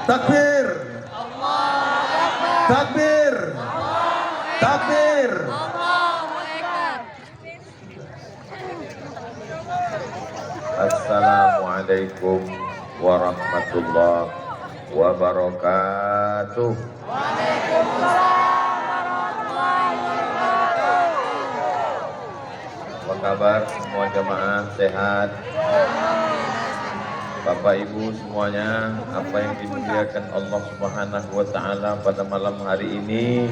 Takbir. Takbir. Takbir. Assalamualaikum warahmatullahi wabarakatuh. Apa kabar semua jamaah, sehat? Bapak Ibu semuanya, apa yang dimuliakan Allah Subhanahu wa taala pada malam hari ini,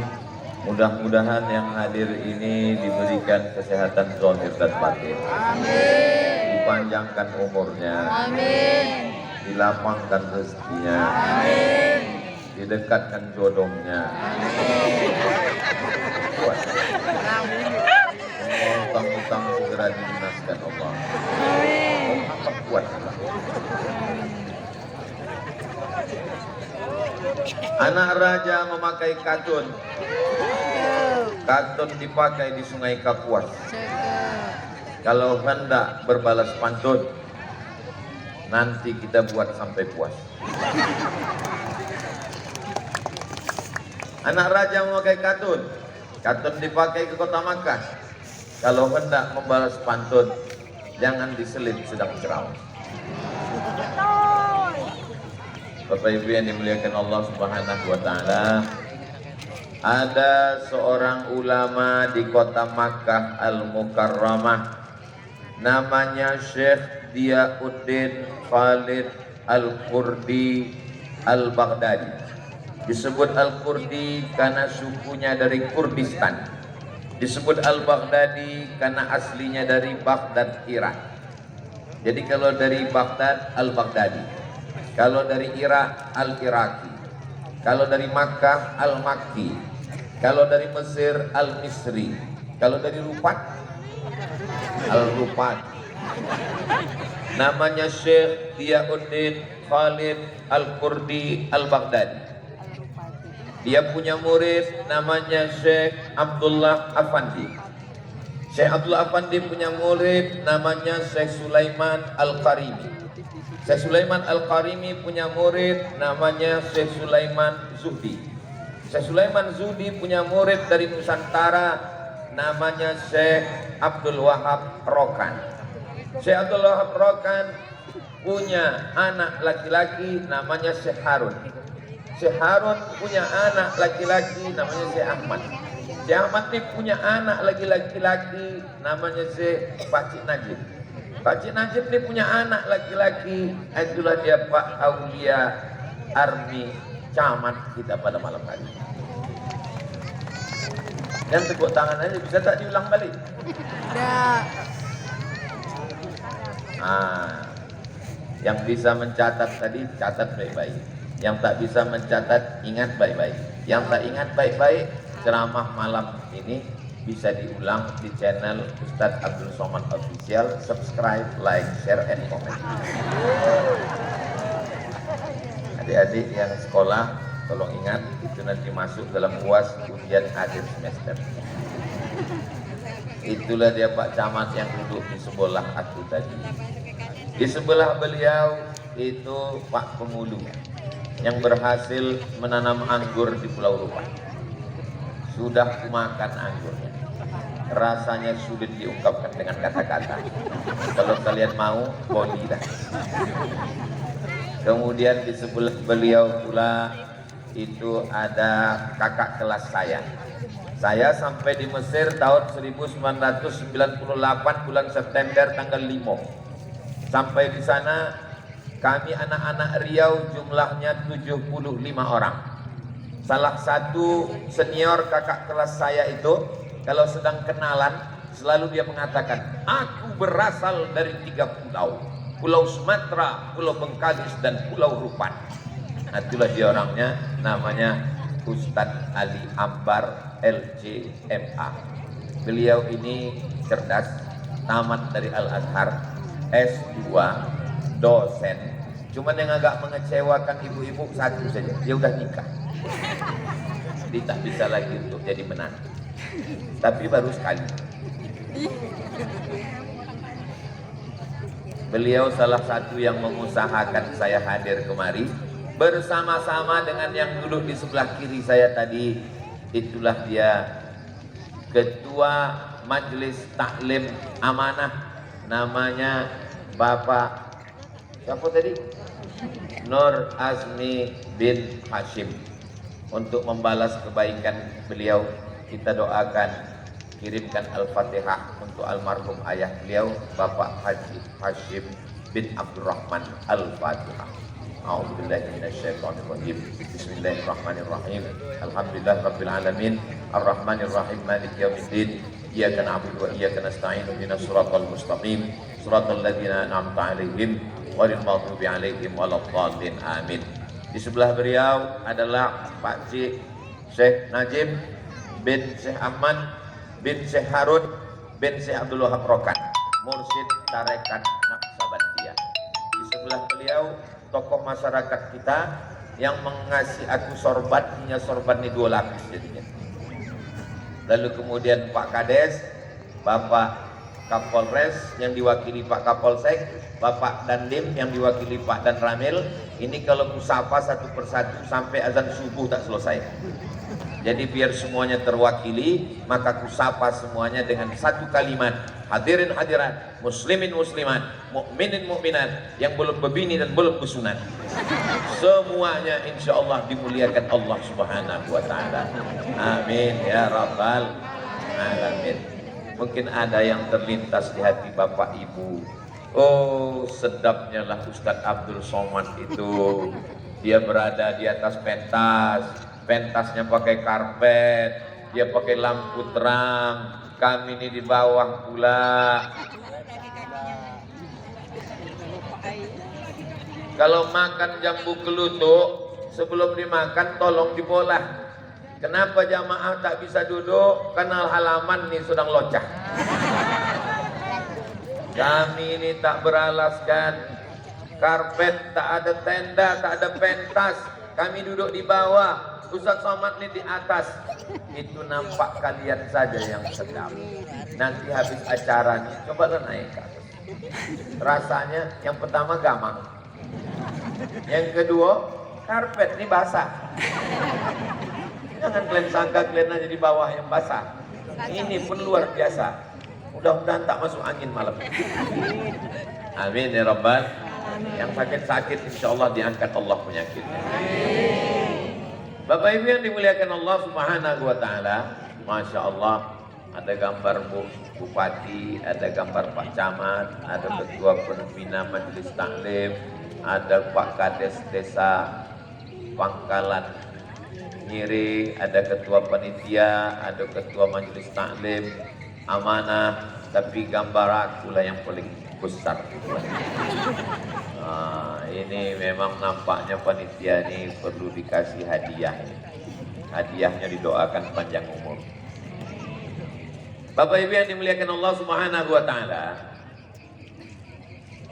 mudah-mudahan yang hadir ini diberikan kesehatan zahir dan batin. Amin. Dipanjangkan umurnya. Amin. Dilapangkan rezekinya. Amin. Didekatkan jodohnya. Amin. Semua utang-utang segera dilunaskan Allah. Amin. Apa kuat Allah. Anak raja memakai katun. Katun dipakai di Sungai Kapuas. Kalau hendak berbalas pantun, nanti kita buat sampai puas. Anak raja memakai katun. Katun dipakai ke kota Makkah. Kalau hendak membalas pantun, jangan diselip sedang ceramah. Bapak Ibu yang dimuliakan Allah Subhanahu wa taala, ada seorang ulama di kota Makkah Al-Mukarramah, namanya Syekh Diyauddin Khalid Al-Qurdi Al-Baghdadi. Disebut Al-Qurdi karena sukunya dari Kurdistan. Disebut Al-Baghdadi karena aslinya dari Baghdad, Irak. Jadi kalau dari Baghdad, Al-Baghdadi. Kalau dari Irak, Al-Iraqi. Kalau dari Makkah, Al-Makki. Kalau dari Mesir, Al-Misri. Kalau dari Rufat, Al-Rufat. Namanya Syekh Diyauddin Khalid Al-Qurdi Al-Baghdadi. Dia punya murid namanya Syekh Abdullah Afandi. Syekh Abdullah Afandi punya murid namanya Syekh Sulaiman Al-Qarimi. Syekh Sulaiman Al-Qarimi punya murid namanya Syekh Sulaiman Zuhdi. Syekh Sulaiman Zuhdi punya murid dari Nusantara namanya Syekh Abdul Wahab Rokan. Syekh Abdul Wahab Rokan punya anak laki-laki namanya Syekh Harun. Syekh Harun punya anak laki-laki namanya Syekh Ahmad. Syekh Ahmad ini punya anak laki-laki namanya Syekh Pakcik Najib. Pakcik Najib ini punya anak laki-laki, itulah dia Pak Aulia Armi, camat kita pada malam hari. Dan tepuk tangan aja, bisa tak diulang balik? Tidak. Yang bisa mencatat tadi, catat baik-baik. Yang tak bisa mencatat, ingat baik-baik. Yang tak ingat baik-baik, ceramah malam ini bisa diulang di channel Ustadz Abdul Somad Official. Subscribe, like, share, and comment. Adik-adik yang sekolah, tolong ingat, itu nanti masuk dalam UAS ujian akhir semester. Itulah dia Pak Camat yang duduk di sebelah aku tadi. Di sebelah beliau itu Pak Pemulu yang berhasil menanam anggur di Pulau Rupang. Sudah makan anggurnya. Rasanya sulit diungkapkan dengan kata-kata. Kalau kalian mau, boleh dah. Kemudian di sebelah beliau pula itu ada kakak kelas saya. Saya sampai di Mesir tahun 1998 bulan September tanggal 5. Sampai di sana kami anak-anak Riau jumlahnya 75 orang. Salah satu senior kakak kelas saya itu kalau sedang kenalan selalu dia mengatakan, aku berasal dari 3 pulau. Pulau Sumatera, Pulau Bengkalis, dan Pulau Rupan. Nah, itulah dia orangnya, namanya Ustadz Ali Ambar LCMA. Beliau ini cerdas, tamat dari Al-Azhar, S2, dosen. Cuman yang agak mengecewakan ibu-ibu satu saja, dia udah nikah. Dia tak bisa lagi untuk jadi menantu. Tapi baru sekali. Beliau salah satu yang mengusahakan saya hadir kemari bersama-sama dengan yang duduk di sebelah kiri saya tadi. Itulah dia Ketua Majelis Taklim Amanah, namanya Bapak siapa tadi? Nur Azmi bin Hashim. Untuk membalas kebaikan beliau, kita doakan, kirimkan Al-Fatihah untuk almarhum ayah beliau Bapak Haji Hashim bin Abdurrahman. Al-Fatihah. A'udzubillahi minasyaitonirrajim. Bismillahirrahmanirrahim. Alhamdulillahirabbil alamin. Arrahmanirrahim. Maliki yaumiddin. Iyyaka na'budu wa iyyaka nasta'in. Ihdinas siratal mustaqim. Siratal ladzina an'amta 'alaihim ghairil maghdubi 'alaihim waladdallin. Amin. Di sebelah beliau adalah Pak Cik Syekh Najib bin Syekh Ahmad bin Syekh Harun bin Syekh Abdul Wahab Rokan, Mursyid Tarekat Naqsabandiyah. Di sebelah beliau tokoh masyarakat kita yang mengasih aku sorban, punya sorban ini 2 lapis jadinya. Lalu kemudian Pak Kades, Bapak Kapolres yang diwakili Pak Kapolsek, Bapak Dandim yang diwakili Pak Dan Ramil. Ini kalau kusapa satu persatu sampai azan subuh tak selesai. Jadi biar semuanya terwakili, maka kusapa semuanya dengan satu kalimat. Hadirin hadirat, muslimin muslimat, mukminin mukminat yang belum berbini dan belum bersunat, semuanya insya Allah dimuliakan Allah Subhanahu wa ta'ala. Amin ya rabbal alamin. Mungkin ada yang terlintas di hati Bapak Ibu, oh sedapnya lah Ustadz Abdul Somad itu. Dia berada di atas pentas, pentasnya pakai karpet, dia pakai lampu terang, kami ini di bawah pula. Kalau makan jambu kelutuk, sebelum dimakan tolong dibolah. Kenapa jamaah tak bisa duduk? Karena halaman ini sedang locah. Kami ini tak beralaskan, karpet, tak ada tenda, tak ada pentas. Kami duduk di bawah, Ustadz Somad ini di atas. Itu nampak kalian saja yang sedap. Nanti habis acara nih, coba naik ke atas. Rasanya yang pertama gamang, yang kedua karpet ini basah. Jangan kalian sangka kalian aja di bawah yang basah. Ini pun luar biasa. Mudah-mudahan tak masuk angin malam. Amin ya rabbal. Yang sakit-sakit insya Allah diangkat Allah penyakitnya. Bapak Ibu yang dimuliakan Allah Subhanahu wa ta'ala, Masya Allah, ada gambar Bupati, ada gambar Pak Camat, ada Ketua Pembina Majelis Taklim, ada Pak Kades Desa Pangkalan Nyiri, ada Ketua Panitia, ada Ketua Majelis Taklim Amanah, tapi gambar akulah yang paling besar. Nah, ini memang nampaknya panitia ini perlu dikasih hadiah. Hadiahnya didoakan panjang umur. Bapak Ibu yang dimuliakan Allah Subhanahu wa ta'ala,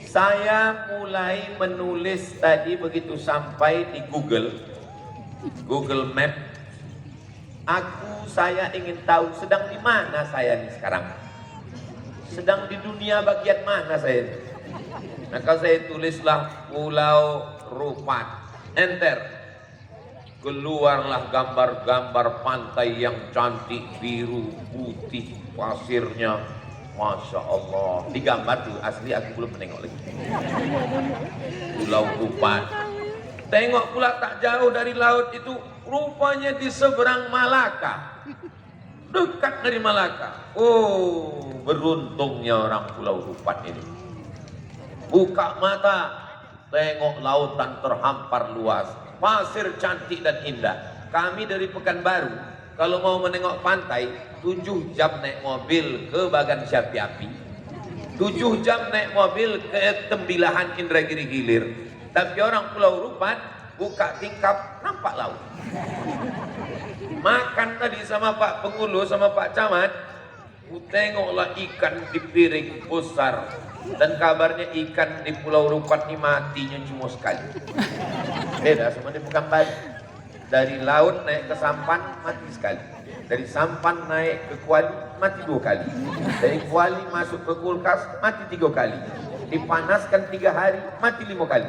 saya mulai menulis tadi begitu sampai di Google Map. Saya ingin tahu sedang di mana saya ini sekarang. Sedang di dunia bagian mana saya ini. Maka saya tulislah Pulau Rupat. Enter. Keluarlah gambar-gambar pantai yang cantik, biru, putih, pasirnya. Masya Allah. Digambar tuh, asli aku belum menengok lagi. Pulau Rupat. Tengok pula tak jauh dari laut itu, rupanya di seberang Malaka. Dekat dari Malaka. Oh, beruntungnya orang Pulau Rupat ini. Buka mata, tengok lautan terhampar luas, pasir cantik dan indah. Kami dari Pekanbaru, kalau mau menengok pantai, 7 jam naik mobil ke Bagan Syapi-Api, 7 jam naik mobil ke Tembilahan Indragiri Hilir. Tapi orang Pulau Rupat buka tingkap nampak laut. Makan tadi sama Pak Penghulu sama Pak Camat, tengoklah ikan di piring besar. Dan kabarnya ikan di Pulau Rupat ini matinya cuma sekali. Beda sama di Pekanbaru. Dari laut naik ke sampan mati sekali. Dari sampan naik ke kuali mati 2 kali. Dari kuali masuk ke kulkas mati 3 kali. Dipanaskan 3 hari mati 5 kali.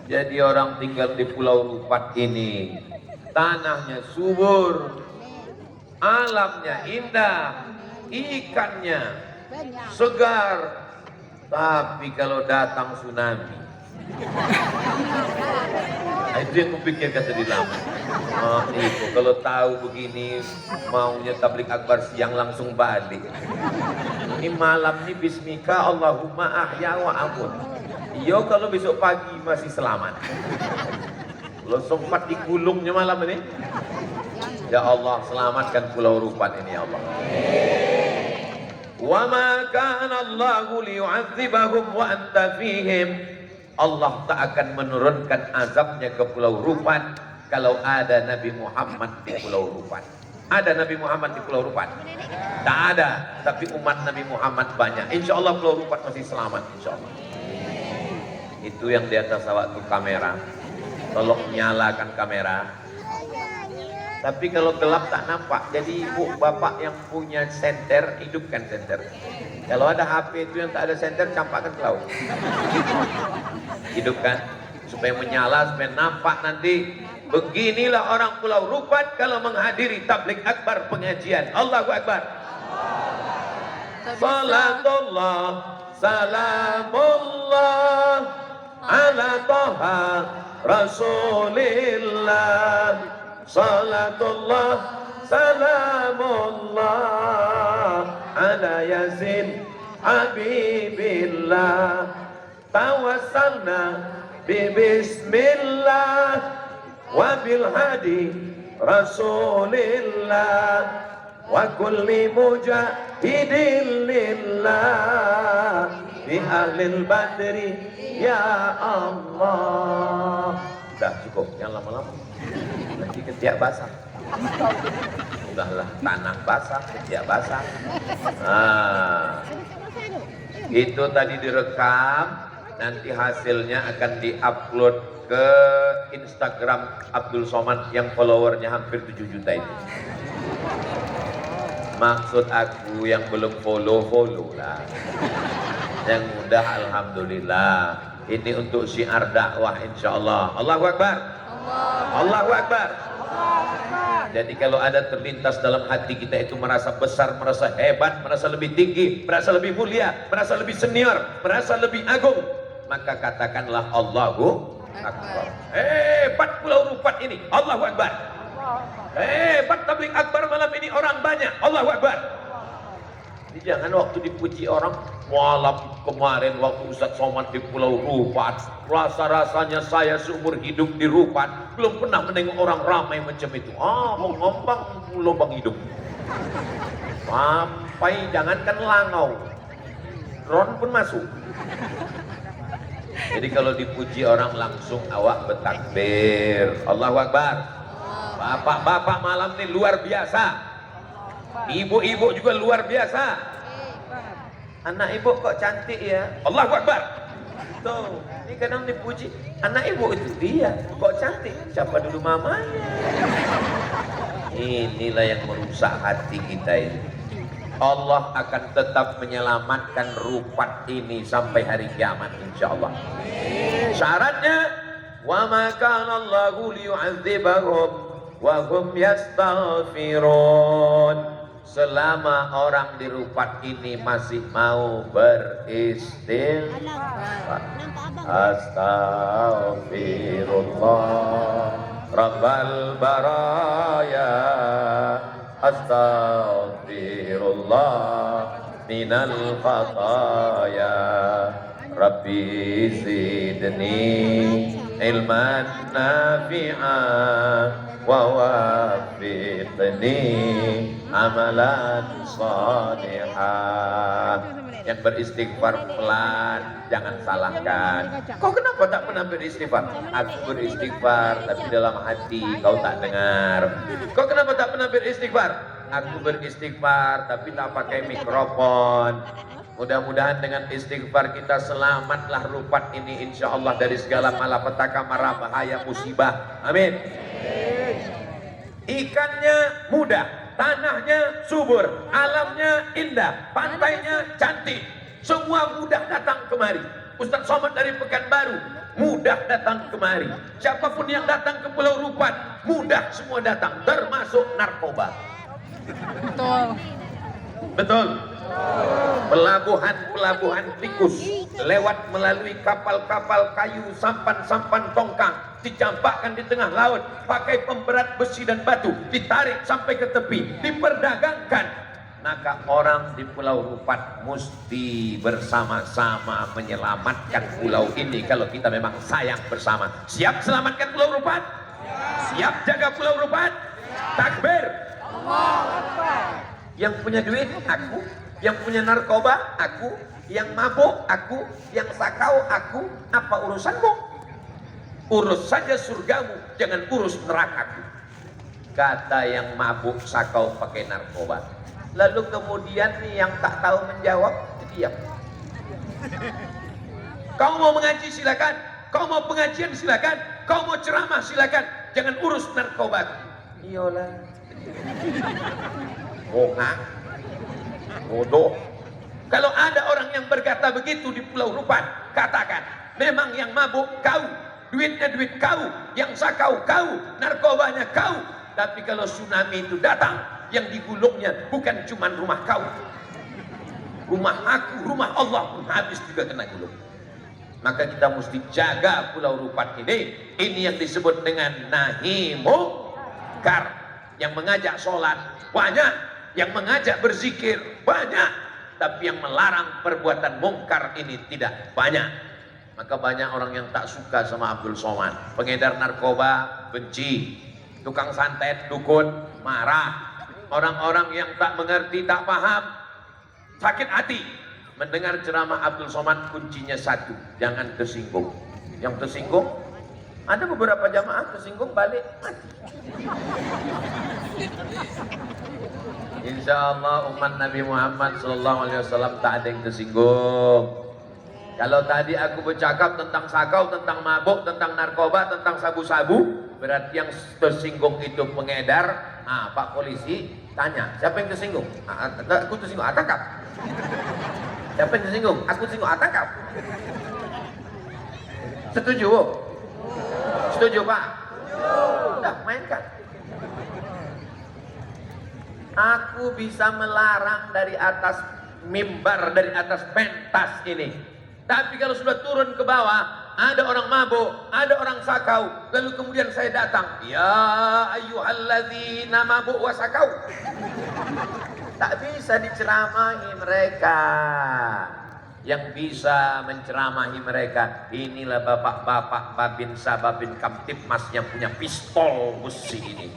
Jadi orang tinggal di Pulau Rupat ini, tanahnya subur, alamnya indah, ikannya segar. Tapi kalau datang tsunami, itu yang kupikirkan tadi lama. Itu kalau tahu begini, maunya tablik akbar siang langsung balik. Ini malam ini bismika Allahumma ahya wa amun. Yo kalau besok pagi masih selamat. Lo sempat digulungnya malam ini. Ya Allah, selamatkan Pulau Rupat ini ya Allah. Wa ma kana Allahu liyu'adzibahum wa anta fihim. Allah tak akan menurunkan azabnya ke Pulau Rupat kalau ada Nabi Muhammad di Pulau Rupat. Ada Nabi Muhammad di Pulau Rupat? Tak ada, tapi umat Nabi Muhammad banyak. Insya Allah Pulau Rupat masih selamat, insya Allah. Itu yang di atas waktu kamera. Tolong nyalakan kamera. Tapi kalau gelap tak nampak. Jadi ibu bapak yang punya senter, hidupkan senter. Kalau ada HP itu yang tak ada senter, campakkan ke laut. Hidupkan supaya menyala, supaya nampak nanti. Beginilah orang Pulau Rupat kalau menghadiri tablik akbar pengajian. Allahu Akbar. Salatullah, salamullah ala Taha Rasulillah. Salatullah, salamullah ala Yasin Habibillah. Tawassalna bismillah wa bil hadi Rasulillah wa kulli mujahidin lillah bi ahlil badri ya Allah. Dah cukup, jangan lama-lama. Nanti ketiak basah. Udahlah, tanah basah, ketiak basah. Itu tadi direkam, nanti hasilnya akan diupload ke Instagram Abdul Somad yang followernya hampir 7 juta itu. Maksud aku yang belum follow lah. Yang udah alhamdulillah. Ini untuk syiar dakwah insyaallah. Allahu Akbar. Allahu Akbar. Jadi kalau ada terlintas dalam hati kita itu merasa besar, merasa hebat, merasa lebih tinggi, merasa lebih mulia, merasa lebih senior, merasa lebih agung, maka katakanlah Allahu Akbar. Hebat Pulau Rupat ini, Allahu Akbar. Hebat tablik akbar malam ini, orang banyak, Allahu Akbar. Jadi jangan waktu dipuji orang, malam kemarin waktu Ustaz Somad di Pulau Rupat, rasa-rasanya saya seumur hidup di Rupat belum pernah menengok orang ramai macam itu. Mengembang lubang hidup. Sampai jangankan langau, drone pun masuk. Jadi kalau dipuji orang langsung awak bertakbir, Allahu Akbar. Bapak-bapak malam ini luar biasa. Ibu-ibu juga luar biasa. Anak ibu kok cantik ya, Allahu Akbar. Tuh, ini kadang dipuji, anak ibu itu dia, kok cantik, siapa dulu mamanya. Inilah yang merusak hati kita ini. Allah akan tetap menyelamatkan Rupat ini sampai hari kiamat insyaallah. Syaratnya, wa ma kana Allahu liyu'adzibahum wa hum yastaghfirun. Selama orang di Rupat ini masih mau beristighfar, astaghfirullah rabbal baraya, astaghfirullah minal khataya, rabbi zidni ilman nafi'an wa waffiqni amalan salihah. Yang beristighfar pelan, jangan salahkan. Kau kenapa tak pernah beristighfar? Aku beristighfar, tapi dalam hati kau tak dengar. Kau kenapa tak pernah beristighfar? Aku beristighfar, tapi tak pakai mikrofon. Mudah-mudahan dengan istighfar kita selamatlah Rupat ini insya Allah dari segala malapetaka, mara bahaya, musibah. Amin. Ikannya mudah, tanahnya subur, alamnya indah, pantainya cantik, semua mudah datang kemari. Ustaz Somad dari Pekanbaru mudah datang kemari. Siapapun yang datang ke Pulau Rupat, mudah semua datang, termasuk narkoba. Betul. Betul. Pelabuhan-pelabuhan tikus lewat melalui kapal-kapal kayu, sampan-sampan tongkang, dicampakkan di tengah laut, pakai pemberat besi dan batu, ditarik sampai ke tepi, diperdagangkan. Maka orang di Pulau Rupat mesti bersama-sama menyelamatkan pulau ini kalau kita memang sayang bersama. Siap selamatkan Pulau Rupat? Siap jaga Pulau Rupat? Takbir. Yang punya duit aku, yang punya narkoba aku, yang mabuk aku, yang sakau aku. Apa urusanmu? Urus saja surgamu, jangan urus nerakaku, kata yang mabuk, sakau, pakai narkoba. Lalu kemudian nih yang tak tahu menjawab, diam. Kau mau mengaji silakan, kau mau pengajian silakan, kau mau ceramah silakan, jangan urus narkoba. Iyalah. Bodoh. Kalau ada orang yang berkata begitu di Pulau Rupat, katakan, memang yang mabuk kau, duitnya duit kau, yang sakau kau, narkobanya kau. Tapi kalau tsunami itu datang, yang digulungnya bukan cuma rumah kau, rumah aku, rumah Allah pun habis juga kena gulung. Maka kita mesti jaga Pulau Rupat ini. Ini yang disebut dengan nahi mungkar. Yang mengajak sholat banyak, yang mengajak berzikir banyak, tapi yang melarang perbuatan mungkar ini tidak banyak. Maka banyak orang yang tak suka sama Abdul Somad. Pengedar narkoba benci, tukang santet, dukun marah. Orang-orang yang tak mengerti, tak paham, sakit hati mendengar ceramah Abdul Somad. Kuncinya satu, jangan tersinggung. Yang tersinggung, ada beberapa jamaah tersinggung balik mati. Insya Allah umat Nabi Muhammad SAW tak ada yang tersinggung. Kalau tadi aku bercakap tentang sakau, tentang mabuk, tentang narkoba, tentang sabu-sabu, berarti yang tersinggung itu pengedar. Pak polisi tanya, siapa yang tersinggung? Aku tersinggung, tangkap. Siapa yang tersinggung? Aku tersinggung, tangkap. Setuju? Setuju Pak? Udah, mainkan. Aku bisa melarang dari atas mimbar, dari atas pentas ini. Tapi kalau sudah turun ke bawah, ada orang mabuk, ada orang sakau, lalu kemudian saya datang, ya ayyuhalladzina mabuk wa sakau. Tak bisa diceramahi mereka. Yang bisa menceramahi mereka, inilah bapak-bapak babin sababin kamtipmas yang punya pistol besi ini.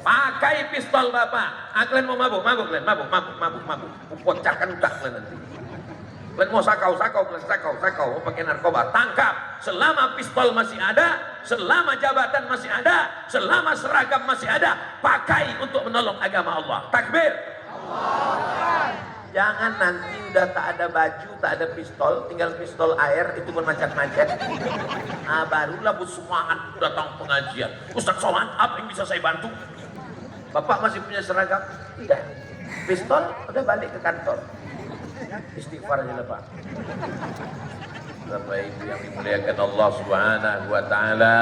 Pakai pistol bapak. Kalian mau mabuk, kalian mabuk. Pecahkan utak kalian nanti. Kalian mau sakau, mau pakai narkoba, tangkap. Selama pistol masih ada, selama jabatan masih ada, selama seragam masih ada, pakai untuk menolong agama Allah. Takbir. Jangan nanti udah tak ada baju, tak ada pistol, tinggal pistol air, itu pun macet-macet. Barulah bersemangat datang pengajian. Ustaz Somad, apa yang bisa saya bantu? Bapak masih punya seragam? Tidak. Pistol udah balik ke kantor. Istighfar aja lah Pak. Bapak Ibu yang dimuliakan Allah Subhanahu wa Ta'ala.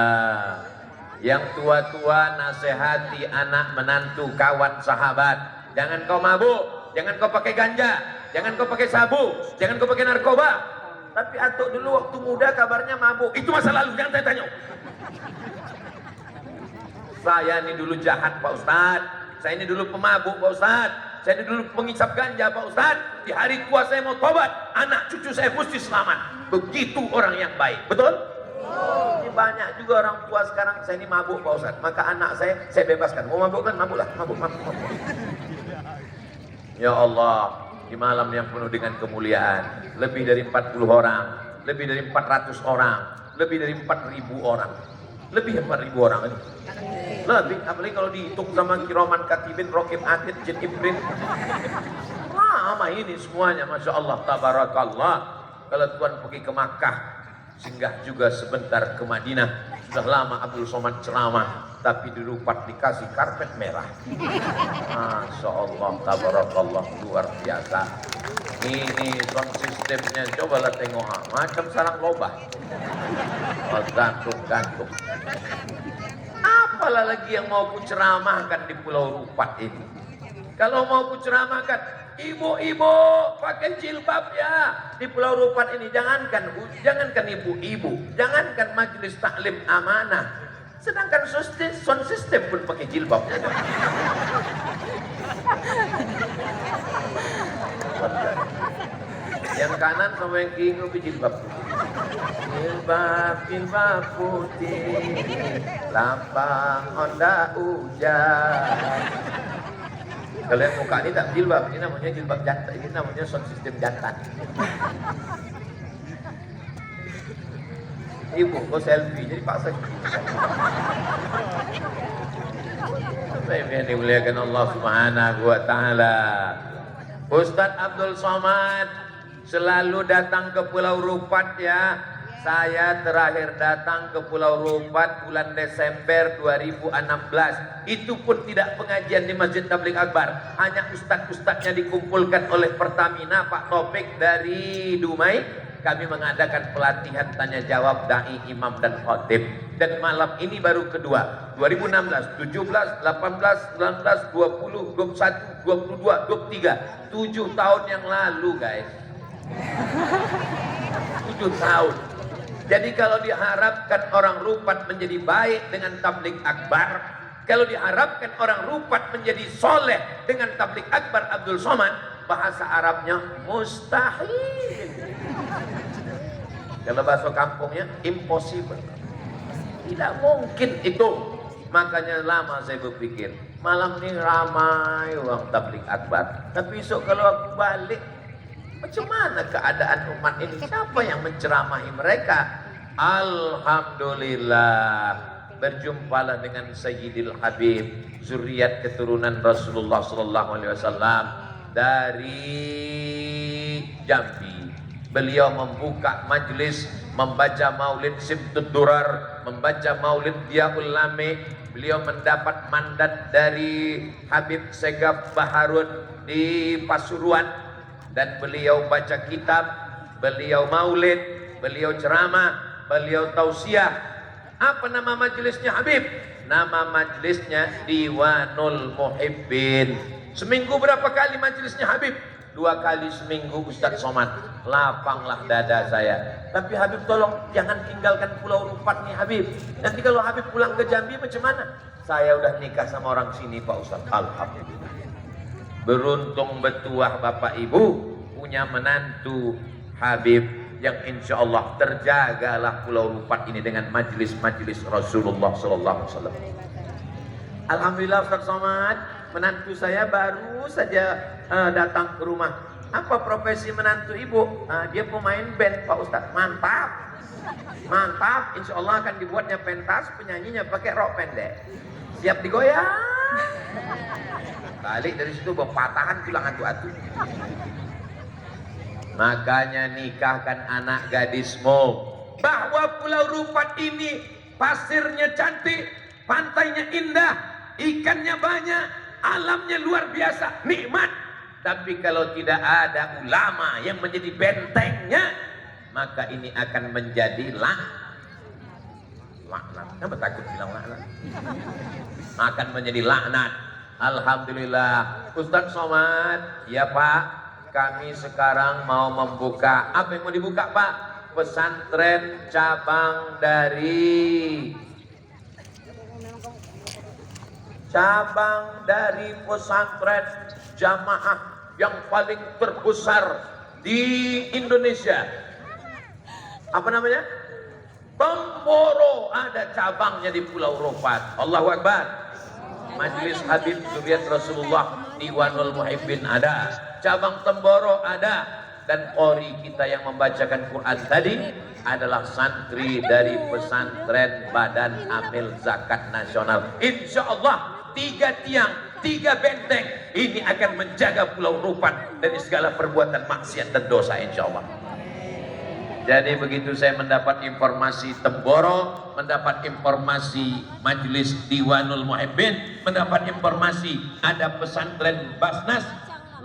Yang tua-tua nasihati anak, menantu, kawan, sahabat. Jangan kau mabuk, jangan kau pakai ganja, jangan kau pakai sabu, jangan kau pakai narkoba. Tapi atuk dulu waktu muda kabarnya mabuk. Itu masa lalu, jangan tanya. Saya ini dulu jahat Pak Ustadz, saya ini dulu pemabuk Pak Ustadz, saya ini dulu pengisap ganja Pak Ustadz. Di hari tua saya mau tobat, anak cucu saya mesti selamat. Begitu orang yang baik, betul? Ini banyak juga orang tua sekarang, saya ini mabuk Pak Ustadz, maka anak saya bebaskan. Mau mabuk kan, mabuklah, mabuk. Ya Allah, di malam yang penuh dengan kemuliaan, lebih dari 40 orang, lebih dari 400 orang, lebih dari 4.000 orang, lebih 4.000 orang ini. Lebih, apalagi kalau dihitung sama Kiraman Katibin, Rokib Atid, Jin Ibrin. Lama ini semuanya, Masya Allah, Tabarakallah. Kalau Tuhan pergi ke Makkah, singgah juga sebentar ke Madinah. Sudah lama Abdul Somad ceramah, tapi di Rupat dikasih karpet merah. Masya Allah, tabarakallah, luar biasa. Ini sound sistemnya, cobalah tengok, macam sarang lobah. Oh, gantung-gantung. Apalah lagi yang mau ku ceramahkan di Pulau Rupat ini? Kalau mau ku ceramahkan, ibu-ibu pakai jilbab ya di Pulau Rupat ini. Jangankan ibu-ibu, jangankan majelis taklim amanah, sedangkan sound system pun pakai jilbab. Yang kanan sama yang kiri pakai jilbab. Jilbab putih, lambang Honda hujan. Kalian muka ini tak jilbab, ini namanya jilbab jantan, ini namanya sound system jantan. Ibu kok selfie, jadi paksa. Yang dimuliakan Allah Subhanahu wa Ta'ala. Ustadz Abdul Somad selalu datang ke Pulau Rupat ya. Saya terakhir datang ke Pulau Rupat bulan Desember 2016. Itu pun tidak pengajian di Masjid Tabligh Akbar. Hanya ustadz-ustadznya dikumpulkan oleh Pertamina, Pak Topik dari Dumai. Kami mengadakan pelatihan tanya jawab dai, imam dan khotib. Dan malam ini baru kedua. 2016, 17, 18, 19, 20, 21, 22, 23. 7 tahun yang lalu guys. 7 tahun. Jadi kalau diharapkan orang Rupat menjadi baik dengan tabligh akbar, kalau diharapkan orang Rupat menjadi soleh dengan tabligh akbar Abdul Somad, bahasa Arabnya mustahil. Kalau bahasa kampungnya impossible. Tidak mungkin itu. Makanya lama saya berpikir, malam ini ramai orang tabligh akbar, tapi besok kalau aku balik, macam mana keadaan umat ini? Siapa yang menceramahi mereka? Alhamdulillah, berjumpalah dengan Sayyidil Habib, zuriat keturunan Rasulullah SAW dari Jambi. Beliau membuka majlis, membaca maulid Simtud Durar, membaca maulid Diyaul Lame. Beliau mendapat mandat dari Habib Segaf Baharun di Pasuruan. Dan beliau baca kitab, beliau maulid, beliau ceramah, beliau tausiah. Apa nama majelisnya Habib? Nama majelisnya Diwanul Muhibbin. Seminggu berapa kali majelisnya Habib? 2 kali seminggu Ustadz Somad. Lapanglah dada saya. Tapi Habib tolong jangan tinggalkan Pulau Rupat nih Habib. Nanti kalau Habib pulang ke Jambi macam mana? Saya udah nikah sama orang sini Pak Ustadz. Alhamdulillah. Beruntung betuah Bapak Ibu punya menantu Habib yang insya Allah terjagalah Pulau Rupat ini dengan majelis-majelis Rasulullah SAW. Alhamdulillah Ustadz Somad, menantu saya baru saja datang ke rumah. Apa profesi menantu ibu? Dia pemain band Pak Ustadz. Mantap, mantap. Insya Allah akan dibuatnya pentas, penyanyinya pakai rok pendek. Siap digoyang. Balik dari situ berpatahan tulang atu-atu. Makanya nikahkan anak gadismu. Bahwa Pulau Rupat ini pasirnya cantik, pantainya indah, ikannya banyak, alamnya luar biasa, nikmat. Tapi kalau tidak ada ulama yang menjadi bentengnya, maka ini akan menjadi laknat. Kenapa takut bilang laknat? Akan menjadi laknat. Alhamdulillah. Ustadz Somad, ya Pak, kami sekarang mau membuka, apa yang mau dibuka Pak? Pesantren cabang dari pesantren jamaah yang paling terbesar di Indonesia. Apa namanya? Temboro, ada cabangnya di Pulau Rupat. Allahu Akbar. Majelis Habib Zuriat Rasulullah Diwanul Muhibbin ada, cabang Temboro ada, dan qori kita yang membacakan Quran tadi adalah santri dari pesantren Badan Amil Zakat Nasional. Insya Allah 3 tiang, 3 benteng ini akan menjaga Pulau Rupat dari segala perbuatan maksiat dan dosa insya Allah. Jadi begitu saya mendapat informasi Temboro, mendapat informasi Majelis Diwanul Muhibbin, mendapat informasi ada pesantren Basnas,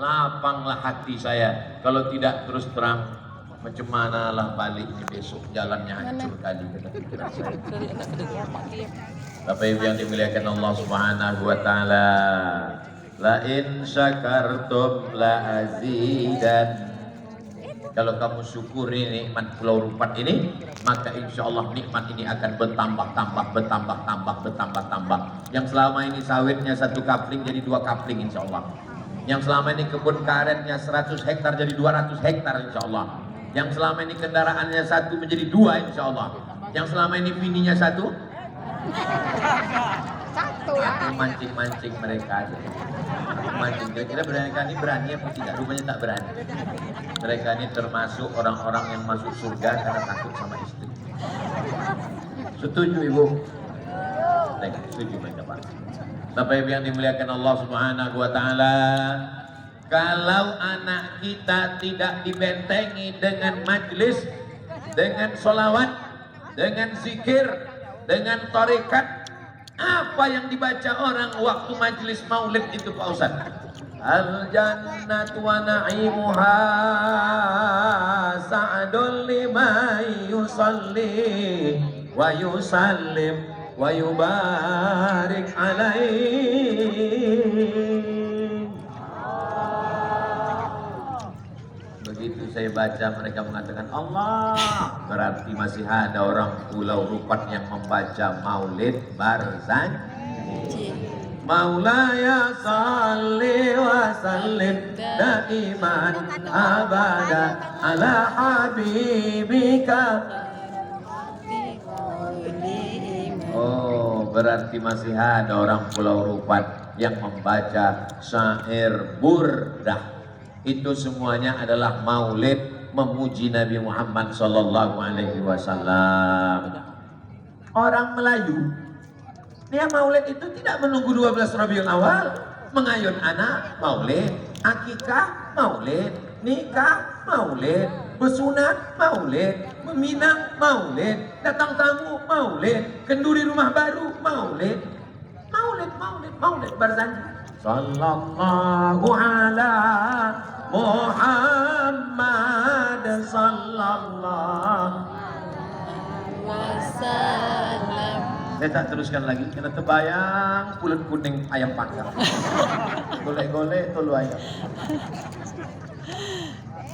lapanglah hati saya. Kalau tidak terus terang, macam mana lah baliknya besok, jalannya hancur kali kata pikiran saya. Bapak Ibu yang dimuliakan Allah Subhanahu wa taala, la in syakartum la azidan. Kalau kamu syukuri nikmat Pulau Rupat ini, maka insya Allah nikmat ini akan bertambah. Yang selama ini sawitnya 1 kapling jadi 2 kapling insya Allah. Yang selama ini kebun karetnya 100 hektar jadi 200 hektar insya Allah. Yang selama ini kendaraannya 1 menjadi 2 insya Allah. Yang selama ini bininya 1 mancing mereka aja. Mancing, kira-kira berani apa tidak? Rupanya tak berani. Mereka ini termasuk orang-orang yang masuk surga karena takut sama istri. Setuju Ibu? Baik, setuju mereka Pak. Bapak Ibu yang dimuliakan Allah Subhanahu wa taala, kalau anak kita tidak dibentengi dengan majlis, dengan sholawat, dengan zikir, dengan tarekat, apa yang dibaca orang waktu majlis maulid itu Pak Ustaz? Al jannatu wa na'imuha sa'adun liman yusalli wa yusallim wa yubarik alaih. Begitu saya baca mereka mengatakan Allah, berarti masih ada orang Pulau Rupat yang membaca Maulid Barzanji. Maulaya salli wa sallim daiman abada ala habibika. Oh, berarti masih ada orang Pulau Rupat yang membaca syair burdah. Itu semuanya adalah maulid memuji Nabi Muhammad sallallahu alaihi wasallam. Orang Melayu, dia maulid itu tidak menunggu 12 Rabiul Awal, mengayun anak maulid, akikah maulid, nikah maulid, bersunat maulid, meminang maulid, datang tamu maulid, kenduri rumah baru maulid. Maulid Barzanji. Sallallahu ala Muhammad sallallahu wasallam. Saya tak teruskan lagi karena terbayang pulut kuning ayam panggang. Golek-golek tolu ayam.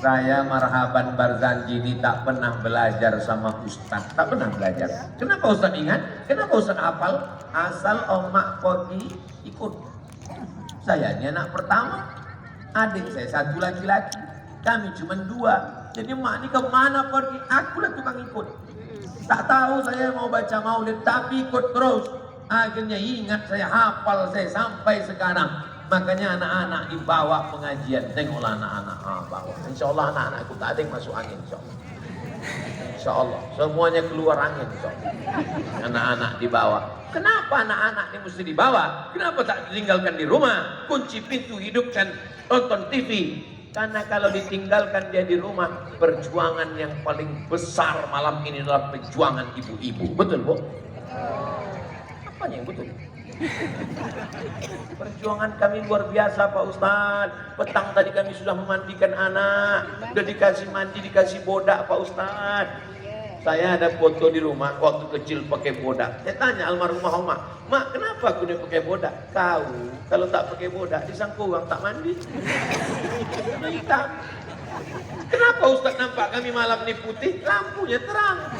Saya marhaban Barzanji ini tak pernah belajar sama Ustaz, tak pernah belajar. Kenapa Ustaz ingat? Kenapa Ustaz hafal? Asal omak pergi ikut. Saya ini anak pertama, adik saya 1 laki-laki, kami cuma 2. Jadi mak ini kemana pergi? Akulah tukang ikut. Tak tahu saya mau baca maulid, tapi ikut terus. Akhirnya ingat, saya hafal, saya sampai sekarang. Makanya anak-anak dibawa pengajian. Tengoklah anak-anak bawa. Insya Allah anak-anakku tak ada yang masuk angin. Insya Allah. Insya Allah. Semuanya keluar angin. Insya Allah. Anak-anak dibawa. Kenapa anak-anak ini mesti dibawa? Kenapa tak ditinggalkan di rumah? Kunci pintu, hidupkan, tonton TV. Karena kalau ditinggalkan dia di rumah, perjuangan yang paling besar malam ini adalah perjuangan ibu-ibu. Betul, Bu? Apa yang betul? Perjuangan kami luar biasa Pak Ustadz. Petang tadi kami sudah memandikan anak, sudah dikasih mandi, dikasih bodak Pak Ustadz. Saya ada foto di rumah waktu kecil pakai bodak. Saya tanya almarhumah Oma, Mak kenapa aku ini pakai bodak? Kau kalau tak pakai bodak disangka orang tak mandi. Karena hitam. Kenapa Ustadz nampak kami malam ini putih? Lampunya terang.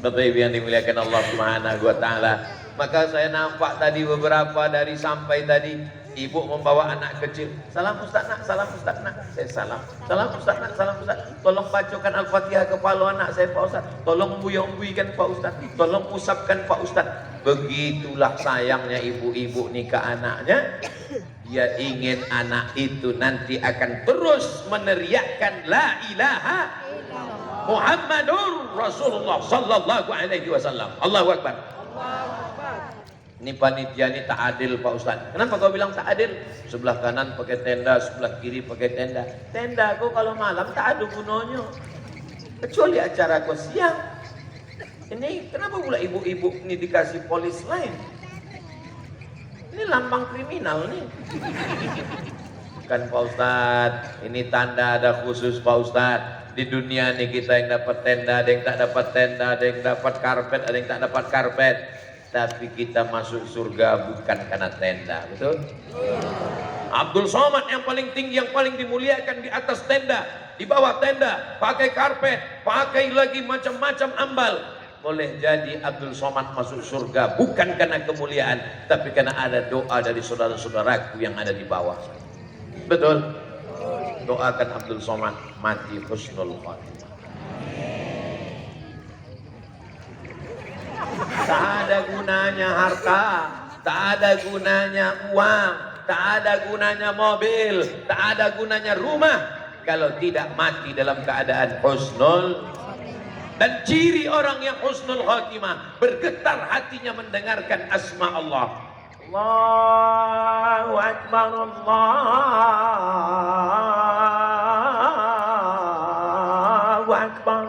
Bapak Ibu yang dimuliakan Allah Subhanahu wa taala. Maka saya nampak tadi beberapa dari sampai tadi ibu membawa anak kecil. Salam Ustaz nak, salam Ustaz nak. Saya salam. Salam Ustaz nak, salam Ustaz. Tolong bacakan Al-Fatihah kepala anak saya Pak Ustaz. Tolong buih-buihkan Pak Ustaz. Tolong usapkan Pak Ustaz. Begitulah sayangnya ibu-ibu nih ke anaknya. Dia ingin anak itu nanti akan terus meneriakkan la ilaha Muhammadur Rasulullah sallallahu alaihi wasallam. Allahu Akbar. Ini panitia ini tak adil Pak Ustaz. Kenapa kau bilang tak adil? Sebelah kanan pakai tenda, sebelah kiri pakai tenda. Tenda kau kalau malam tak ada gunanya. Kecuali acara kau siang. Ini kenapa pula ibu-ibu ini dikasih polis lain? Ini lambang kriminal nih. Kan Pak Ustadz, ini tanda ada khusus Pak Ustadz. Di dunia nih kita yang dapat tenda, ada yang tak dapat tenda, ada yang dapat karpet, ada yang tak dapat karpet. Tapi kita masuk surga bukan karena tenda, betul? Abdul Somad yang paling tinggi, yang paling dimuliakan di atas tenda, di bawah tenda, pakai karpet, pakai lagi macam-macam ambal. Boleh jadi Abdul Somad masuk surga bukan karena kemuliaan, tapi karena ada doa dari saudara-saudaraku yang ada di bawah. Betul? Doakan Abdul Somad mati husnul khatimah. Tak ada gunanya harta, tak ada gunanya uang, tak ada gunanya mobil, tak ada gunanya rumah kalau tidak mati dalam keadaan husnul. Dan ciri orang yang husnul khatimah, bergetar hatinya mendengarkan asma Allah. Allahu Akbar, Allahu Akbar.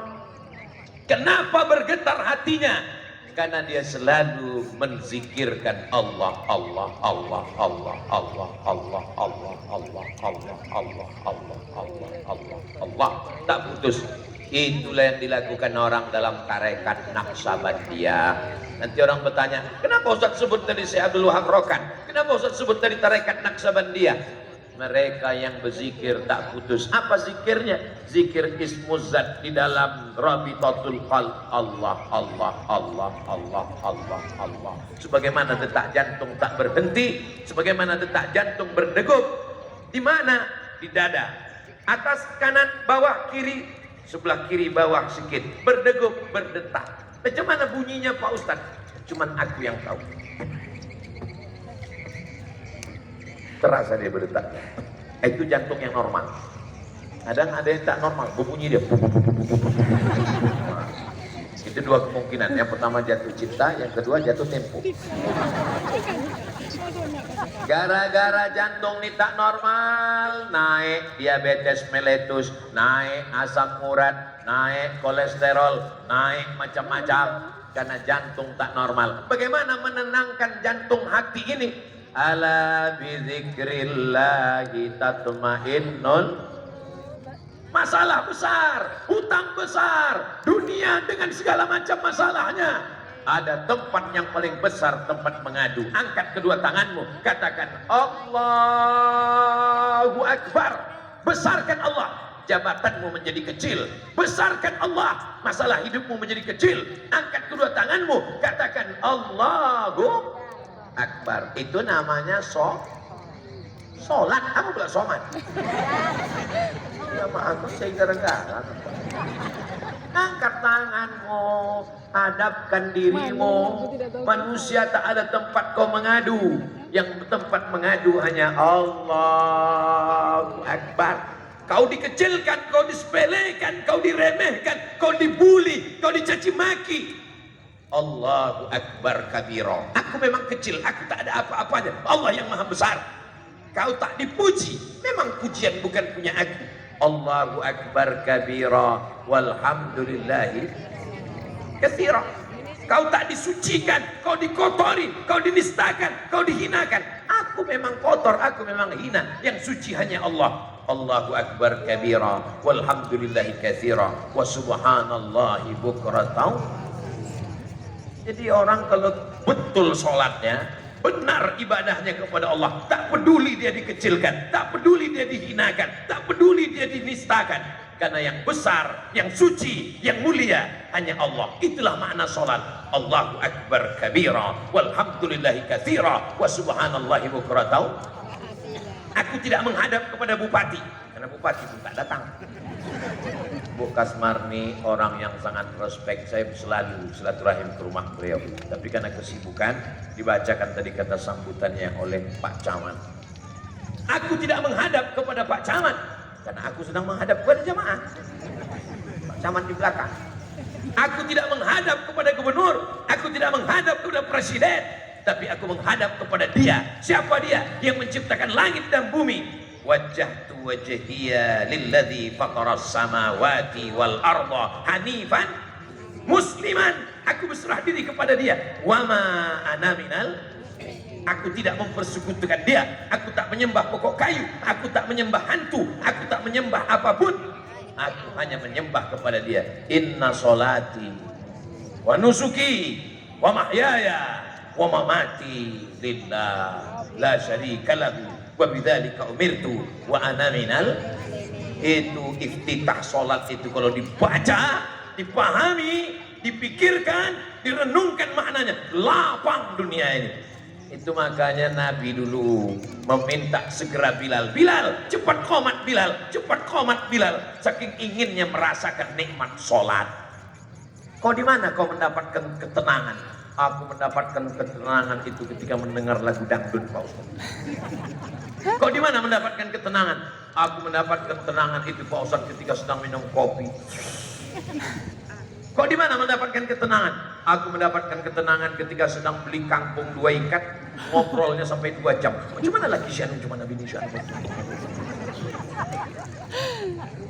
Kenapa bergetar hatinya? Karena dia selalu menzikirkan Allah, Allah, Allah, Allah, Allah, Allah, Allah, Allah, Allah, Allah, Allah, Allah, Allah, Allah. Tak putus. Itulah yang dilakukan orang dalam tarekat Naqsabandiyah. Nanti orang bertanya, kenapa Ustaz sebut tadi Syekh Abdul Wahab Rokan? Kenapa Ustaz sebut tadi tarekat Naqsabandiyah? Mereka yang berzikir tak putus. Apa zikirnya? Zikir ismuzat di dalam Rabitatul Qalb. Allah, Allah, Allah, Allah, Allah, Allah. Sebagaimana detak jantung tak berhenti, sebagaimana detak jantung berdegup. Di mana? Di dada. Atas, kanan, bawah, kiri. Sebelah kiri bawah sikit, berdegup, berdetak. Macam mana bunyinya Pak Ustadz? Cuman aku yang tahu. Terasa dia berdetak. Itu jantung yang normal. Kadang ada yang tak normal, berbunyi dia. Itu dua kemungkinan. Yang pertama jatuh cinta, yang kedua jatuh tempo. Gara-gara jantung ini tak normal, naik diabetes mellitus, naik asam urat, naik kolesterol, naik macam-macam karena jantung tak normal. Bagaimana menenangkan jantung hati ini? Ala bizikrillahi tatmainnul. Masalah besar, hutang besar, dunia dengan segala macam masalahnya. Ada tempat yang paling besar, tempat mengadu. Angkat kedua tanganmu, katakan Allahu Akbar. Besarkan Allah, jabatanmu menjadi kecil. Besarkan Allah, masalah hidupmu menjadi kecil. Angkat kedua tanganmu, katakan Allahu Akbar. Itu namanya sholat. Apa pula somat? Ya maaf, saya gara-gara. Angkat tanganmu, hadapkan dirimu. Manusia tak ada tempat kau mengadu. Yang tempat mengadu hanya Allahu Akbar. Kau dikecilkan, kau disepelekan, kau diremehkan, kau dibuli, kau dicaci maki. Allahu Akbar kabira. Aku memang kecil, aku tak ada apa-apanya. Allah yang maha besar. Kau tak dipuji, memang pujian bukan punya aku. Allahu Akbar kabira walhamdulillahi katsira. Kau tak disucikan, kau dikotori, kau dinistakan, kau dihinakan. Aku memang kotor, aku memang hina. Yang suci hanya Allah. Allahu Akbar kabira walhamdulillahi katsira wa subhanallahi bukratan. Jadi orang kalau betul sholatnya, benar ibadahnya kepada Allah, tak peduli dia dikecilkan, tak peduli dia dihinakan, tak peduli dia dinistakan, karena yang besar, yang suci, yang mulia hanya Allah. Itulah makna salat. Allahu Akbar kabira walhamdulillahi katsira wa subhanallahi bukratan. Aku tidak menghadap kepada bupati karena bupati pun tak datang. Bu Kasmarni orang yang sangat respect, saya selalu silaturahim ke rumah beliau. Tapi karena kesibukan, dibacakan tadi kata sambutannya oleh Pak Camat. Aku tidak menghadap kepada Pak Camat karena aku sedang menghadap kepada jamaah. Pak Camat di belakang. Aku tidak menghadap kepada gubernur, aku tidak menghadap kepada presiden, tapi aku menghadap kepada Dia. Siapa Dia? Yang menciptakan langit dan bumi. wajjahtu wajhiya lilladzi fataras samawati wal arda hanifan musliman, aku berserah diri kepada dia, wama ana minal, aku tidak mempersekutukan dia, aku tak menyembah pokok kayu, aku tak menyembah hantu, aku tak menyembah apapun, aku hanya menyembah kepada dia. Inna solati wa nusuki wa mahyaya wa mamati lillah la syarika lahu wa bidzalika umirtu wa ana minal. Itu iftitah salat itu kalau dibaca, dipahami, dipikirkan, direnungkan maknanya, lapang dunia ini. Itu makanya Nabi dulu meminta segera Bilal, Bilal cepat qomat Bilal, cepat qomat Bilal, saking inginnya merasakan nikmat salat. Kau di mana kau mendapatkan ketenangan? Aku mendapatkan ketenangan itu ketika mendengar lagu dangdut, Pak Ustaz. Kau di mana mendapatkan ketenangan? Aku mendapatkan ketenangan itu, Pak Ustaz, ketika sedang minum kopi. Kau di mana mendapatkan ketenangan? Aku mendapatkan ketenangan ketika sedang beli kangkung 2 ikat, ngobrolnya sampai 2 jam. Macam mana lagi Syanu, cuma Nabi Syanu?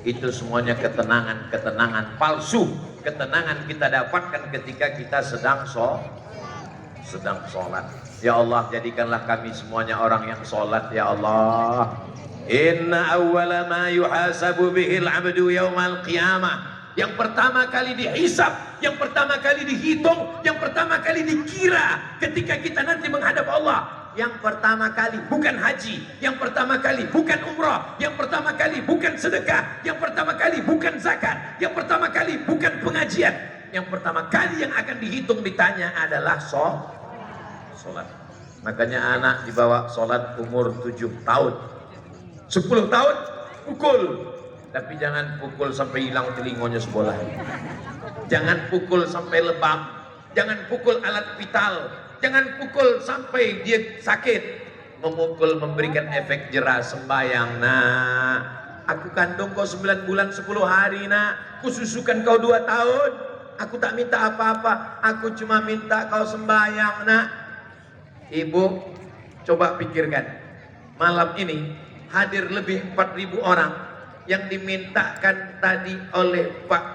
Itu semuanya ketenangan palsu. Ketenangan kita dapatkan ketika kita sedang sholat. Ya Allah, jadikanlah kami semuanya orang yang sholat, ya Allah. Inna awwala ma yuhasabu bihil abdu yawmal qiyamah. Yang pertama kali dihisab, yang pertama kali dihitung, yang pertama kali dikira ketika kita nanti menghadap Allah. Yang pertama kali bukan haji, yang pertama kali bukan umrah, yang pertama kali bukan sedekah, yang pertama kali bukan zakat, yang pertama kali bukan pengajian. Yang pertama kali yang akan dihitung ditanya adalah sholat. Makanya anak dibawa sholat umur 7 tahun, 10 tahun pukul. Tapi jangan pukul sampai hilang telingonya sebelah. Jangan pukul sampai lebam. Jangan pukul alat vital. Jangan pukul sampai dia sakit. Memukul memberikan efek jerah. Sembayang, nak, aku kandung kau 9 bulan 10 hari, nak. Kususukan kau 2 tahun. Aku tak minta apa-apa. Aku cuma minta kau sembayang, nak. Ibu, coba pikirkan. Malam ini hadir lebih 4.000 orang. Yang dimintakan tadi oleh Pak,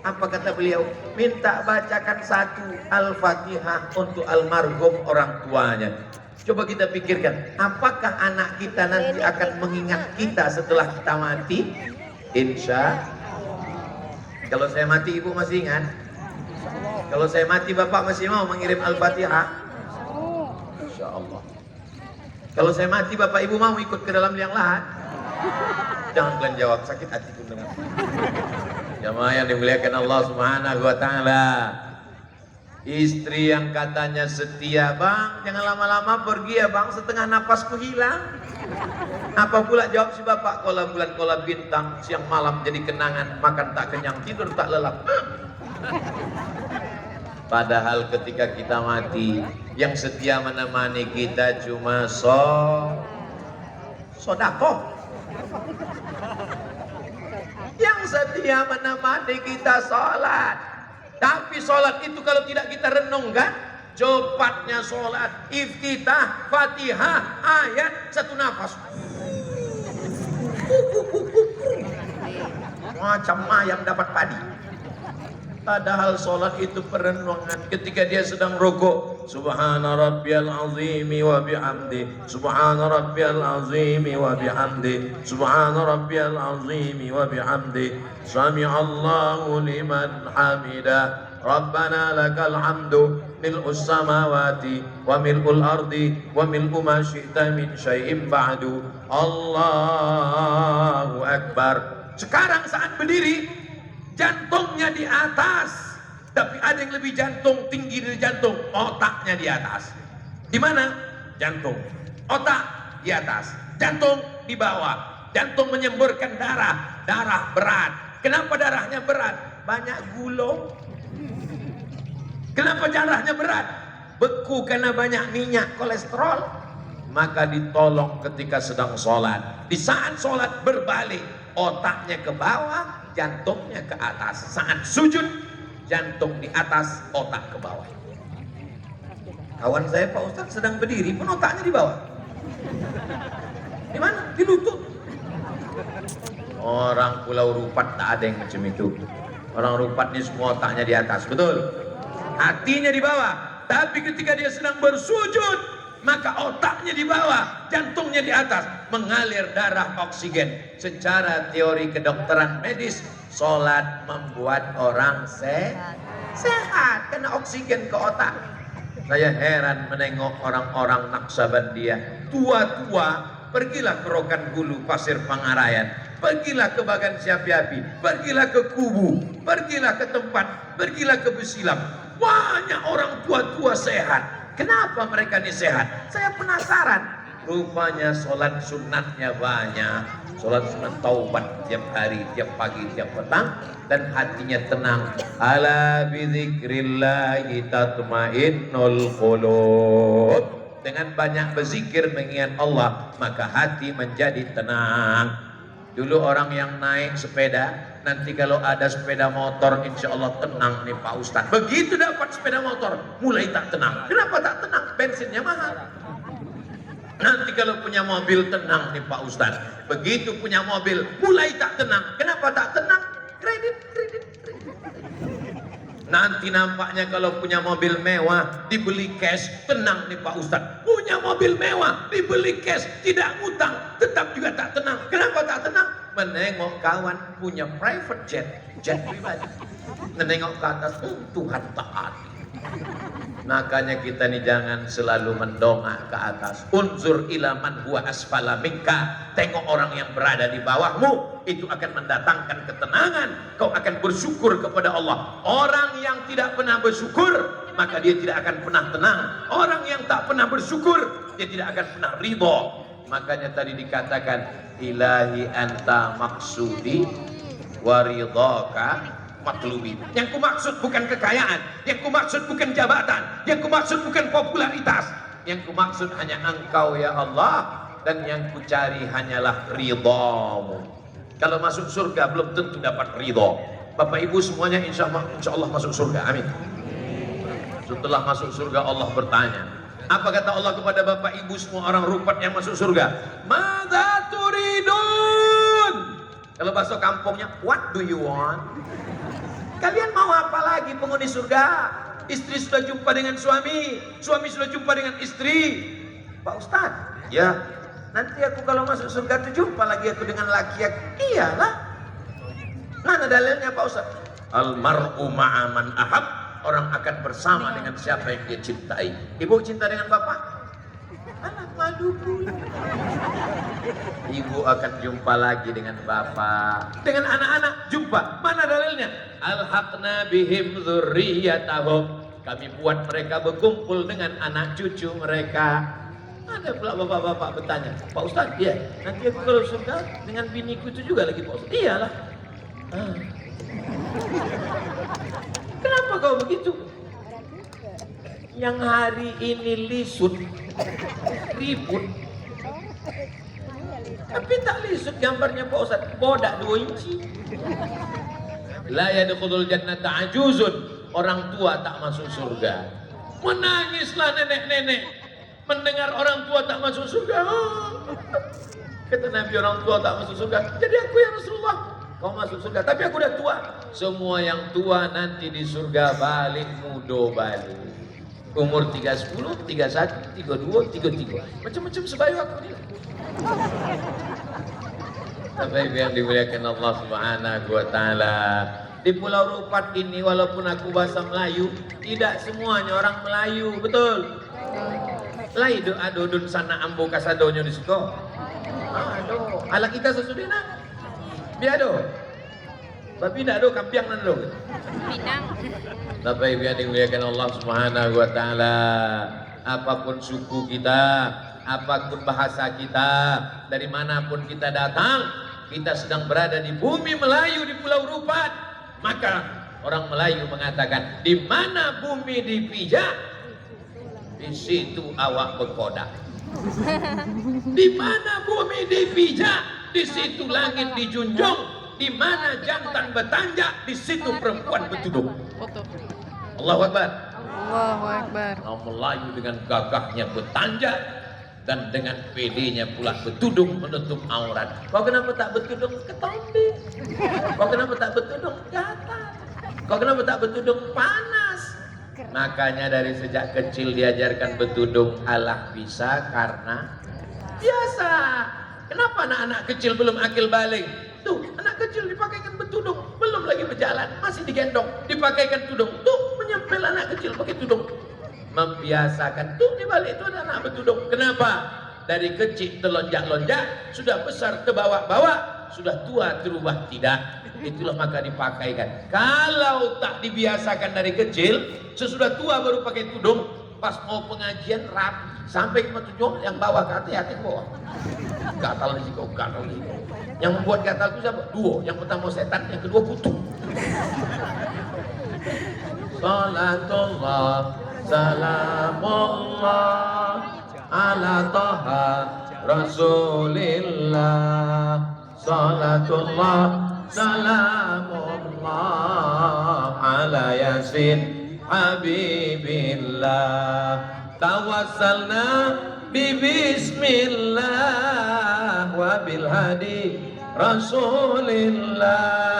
apa kata beliau? Minta bacakan 1 Al-Fatihah untuk almarhum orang tuanya. Coba kita pikirkan, apakah anak kita nanti akan mengingat kita setelah kita mati? Insya kalau saya mati ibu masih ingat? Kalau saya mati bapak masih mau mengirim Al-Fatihah? Insya Allah. Kalau saya mati bapak ibu mau ikut ke dalam liang lahat? Jangan kalian jawab, sakit hatiku dengar. Jamaah yang dimuliakan Allah Subhanahu wa taala. Istri yang katanya setia, bang, jangan lama-lama pergi ya bang, setengah napasku hilang. Apa pula jawab si bapak, kola bulan kola bintang, siang malam jadi kenangan, makan tak kenyang, tidur tak lelap. Padahal ketika kita mati, yang setia menemani kita cuma sodako. Yang setia menemani kita sholat. Tapi sholat itu kalau tidak kita renungkan, cepatnya sholat, iftitah, fatihah, ayat 1 nafas, macam ayam dapat padi. Padahal sholat itu perenungan. Ketika dia sedang rukuk, Subhana rabbiyal azimi wa bihamdi, Subhana rabbiyal azimi wa bihamdi, Subhana rabbiyal azimi wa bihamdi, Sami'allahu liman hamida, Rabbana lakal hamdu, mil'us samawati wa mil'ul ardi wa mil'u ma syi'ta min syai'im ba'du. Allahu Akbar. Sekarang saat berdiri, jantungnya di atas, tapi ada yang lebih jantung tinggi dari jantung, otaknya di atas. Di mana? Jantung. Otak di atas, jantung di bawah. Jantung menyemburkan darah, darah berat. Kenapa darahnya berat? Banyak gula. Kenapa darahnya berat? Beku karena banyak minyak, kolesterol. Maka ditolong ketika sedang sholat. Di saat sholat berbalik, otaknya ke bawah, jantungnya ke atas. Saat sujud, jantung di atas, otak ke bawah. Kawan saya Pak Ustadz sedang berdiri pun otaknya di bawah. Di mana? Di lutut. Orang Pulau Rupat tak ada yang macam itu. Orang Rupat ini semua otaknya di atas, betul? Hatinya di bawah. Tapi ketika dia sedang bersujud, maka otaknya di bawah, jantungnya di atas, mengalir darah oksigen. Secara teori kedokteran medis, sholat membuat orang sehat karena oksigen ke otak. Saya heran menengok orang-orang Naksabandia tua-tua. Pergilah ke Rokan Hulu, Pasir Pangarayan, pergilah ke Bagan Siapi-api, pergilah ke Kubu, pergilah ke tempat, pergilah ke Besilam. Banyak orang tua-tua sehat. Kenapa mereka ini sehat? Saya penasaran. Rupanya sholat sunatnya banyak. Sholat sunat taubat tiap hari, tiap pagi, tiap petang, dan hatinya tenang. Ala bidzikrillahi tatmainnul qulub. Dengan banyak berzikir mengingat Allah, maka hati menjadi tenang. Dulu orang yang naik sepeda, nanti kalau ada sepeda motor, insya Allah tenang nih Pak Ustadz. Begitu dapat sepeda motor, mulai tak tenang. Kenapa tak tenang? Bensinnya mahal. Nanti kalau punya mobil, tenang nih Pak Ustadz. Begitu punya mobil, mulai tak tenang. Kenapa tak tenang? Kredit. Nanti nampaknya kalau punya mobil mewah, dibeli cash, tenang nih Pak Ustadz. Punya mobil mewah, dibeli cash, tidak ngutang, tetap juga tak tenang. Kenapa tak tenang? Menengok kawan punya private jet pribadi. Menengok ke atas, Tuhan taat. Makanya kita nih jangan selalu mendongak ke atas. Unzur ila man huwa asfala minka. Tengok orang yang berada di bawahmu, itu akan mendatangkan ketenangan. Kau akan bersyukur kepada Allah. Orang yang tidak pernah bersyukur, maka dia tidak akan pernah tenang. Orang yang tak pernah bersyukur, dia tidak akan pernah ridho. Makanya tadi dikatakan, ilahi anta maksudi waridhaka matlubi. Yang kumaksud bukan kekayaan, yang kumaksud bukan jabatan, yang kumaksud bukan popularitas, yang kumaksud hanya engkau ya Allah, dan yang kucari hanyalah ridhamu. Kalau masuk surga belum tentu dapat ridho. Bapak Ibu semuanya insya Allah masuk surga, amin. Setelah masuk surga Allah bertanya, apa kata Allah kepada Bapak Ibu semua orang Rupat yang masuk surga? Madza turidun? Kalau bahasa kampungnya, what do you want? Kalian mau apa lagi penghuni surga? Istri sudah jumpa dengan suami, suami sudah jumpa dengan istri. Pak Ustadz, ya nanti aku kalau masuk surga itu jumpa lagi aku dengan laki aku. Iyalah. Mana dalilnya Pak Ustadz? Almar'u ma'aman ahab. Orang akan bersama dengan siapa yang dia cintai. Ibu cinta dengan bapak? Anak malu pula. Ibu akan jumpa lagi dengan bapak, dengan anak-anak jumpa. Mana dalilnya? Alhaqna bihim dzurriyyatahum. Kami buat mereka berkumpul dengan anak cucu mereka. Ada pula bapak-bapak bertanya, Pak Ustadz, ya nanti aku kalau surga dengan biniku itu juga lagi Pak Ustadz. Iyalah. Kenapa kau begitu? Yang hari ini lisut, ribut, tapi tak lisut gambarnya Pak Ustadz, bodak 2 inci. La yadkhulul jannata ajuzun. Orang tua tak masuk surga. Menangislah nenek-nenek mendengar orang tua tak masuk surga. Kata Nabi, orang tua tak masuk surga. Jadi aku ya Rasulullah, kau masuk surga, tapi aku udah tua. Semua yang tua nanti di surga balik mudo balik. Umur 30, 31, 32, 33. Macam-macam sebayu aku ini. Bapak Ibu yang dimuliakan Allah Subhanahu wa taala. Di Pulau Rupat ini walaupun aku bahasa Melayu, tidak semuanya orang Melayu, betul? Lai do ado dun sana ambo kasadonyo di siko. Aduh, ala kita sesudina. Biado. Babi ndak do kampiang nan do. Pinang. Bapak Ibu yang dimuliakan Allah Subhanahu wa taala, apapun suku kita, apapun bahasa kita, dari manapun kita datang, kita sedang berada di bumi Melayu di Pulau Rupat. Maka orang Melayu mengatakan, di mana bumi dipijak, di situ awak berkodak. Di mana bumi dipijak, di situ langit dijunjung. Di mana jantan bertanjak, di situ perempuan bertudung. Foto. Allahu Akbar. Allahu Akbar. Orang Melayu dengan gagahnya bertanjak, dan dengan PD-nya pula bertudung menutup aurat. Kau kenapa tak bertudung? Ketombe. Kau kenapa tak bertudung? Gatal. Kau kenapa tak bertudung? Panas. Makanya dari sejak kecil diajarkan bertudung. Allah bisa karena biasa. Kenapa anak-anak kecil belum akil balik? Tuh, anak kecil dipakaikan bertudung, belum lagi berjalan, masih digendong, dipakaikan tudung. Tuh, menyempil anak kecil pakai tudung. Membiasakan. Tuh, di balik itu ada anak bertudung. Kenapa? Dari kecil terlonjak-lonjak, sudah besar terbawa-bawa, sudah tua terubah tidak. Itulah maka dipakaikan. Kalau tak dibiasakan dari kecil, sesudah tua baru pakai tudung, pas mau pengajian rapi. Sampai ke tujuan yang bawah ke hati-hati ke bawah. Gatal di situ, gatal di situ. Yang membuat gatal itu siapa? Dua. Yang pertama setan, yang kedua butuh. Salatullah, salamullah, ala taha rasulillah. Salatullah, salamullah, ala yasin habibillah. Tawassalna bismillah wa bil hadi rasulillah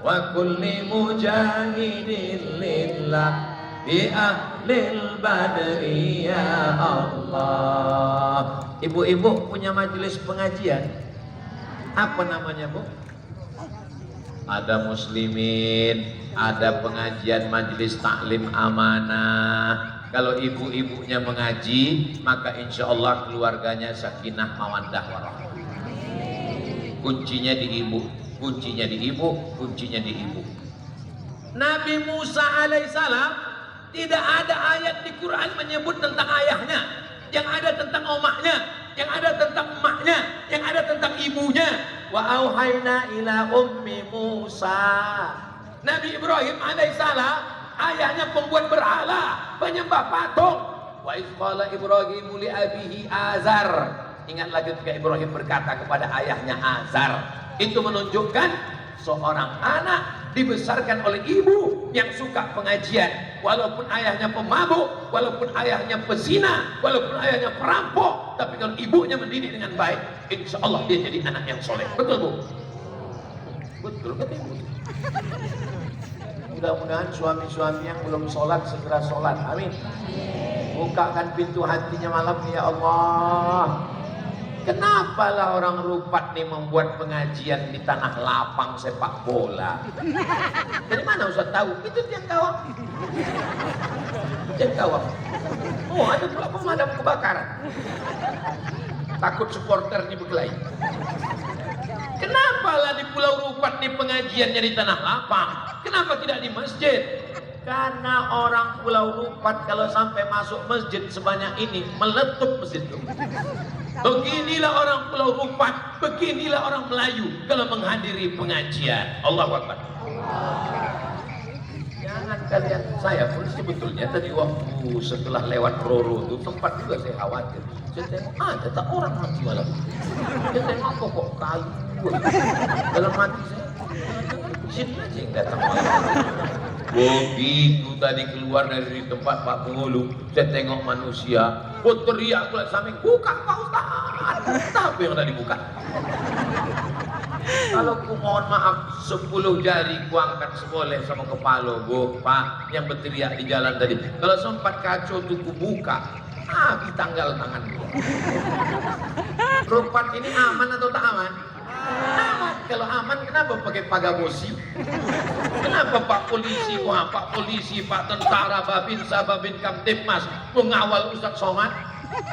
wa kulli mujahidin lillah bi ahlil badri ya Allah. Ibu-ibu punya majelis pengajian. Apa namanya, Bu? Ada muslimin, ada pengajian majelis taklim amanah. Kalau ibu-ibunya mengaji, maka insya Allah keluarganya sakinah mawaddah warahmah. Kuncinya di ibu, kuncinya di ibu, kuncinya di ibu. Nabi Musa alaihissalam tidak ada ayat di Quran menyebut tentang ayahnya, yang ada tentang omahnya, yang ada tentang emaknya, yang ada tentang ibunya. Wa auhayna ila ummi Musa. Nabi Ibrahim alaihissalam ayahnya pembuat berhala, penyembah patung. Wa iz qala Ibrahim li abihi Azar. Ingatlah ketika Ibrahim berkata kepada ayahnya Azar. Itu menunjukkan seorang anak dibesarkan oleh ibu yang suka pengajian. Walaupun ayahnya pemabuk, walaupun ayahnya pezina, walaupun ayahnya perampok, tapi kalau ibunya mendidik dengan baik, insya Allah dia jadi anak yang soleh. Betul, Bu? Betul, betul. Mudah-mudahan suami-suami yang belum sholat segera sholat. Amin. Bukakan pintu hatinya malam ini ya Allah. Kenapalah orang Rupat nih membuat pengajian di tanah lapang sepak bola? Dari mana Ustaz tahu? Itu tiang kawang. Tiang kawang. Oh, ada pula pemadam kebakaran. Takut supporter dibekelahi. Kenapalah di Pulau Rupat nih pengajiannya di tanah lapang? Kenapa tidak di masjid? Karena orang Pulau Rupat kalau sampai masuk masjid sebanyak ini meletup masjid itu. Beginilah orang Pulau Rupat, beginilah orang Melayu kalau menghadiri pengajian. Allahu Akbar. Jangan kalian, saya pun sebetulnya tadi waktu setelah lewat Roro itu sempat juga saya khawatir. Saya tengok ada tak orang mati malam. Saya tengok pokok kayu. Dalam hati saya, sini aja yang datang malam. Begitu tadi keluar dari tempat Pak Penghulu, saya tengok manusia, teriak pula samping, buka Pak Ustaz. Tapi yang tadi buka. Kalau ku mohon maaf 10 jari ku angkat seboleh sama kepala Bu, Pak yang berteriak di jalan tadi. Kalau sempat kacau tuh ku buka, di tanggal tangan gua. Rupat ini aman atau tak aman? Aman. Kalau aman kenapa pakai pagabosi? Kenapa Pak Polisi, Pak Polisi, Pak Tentara, Babinsa, Babin Kamtipmas mengawal Ustaz Somad?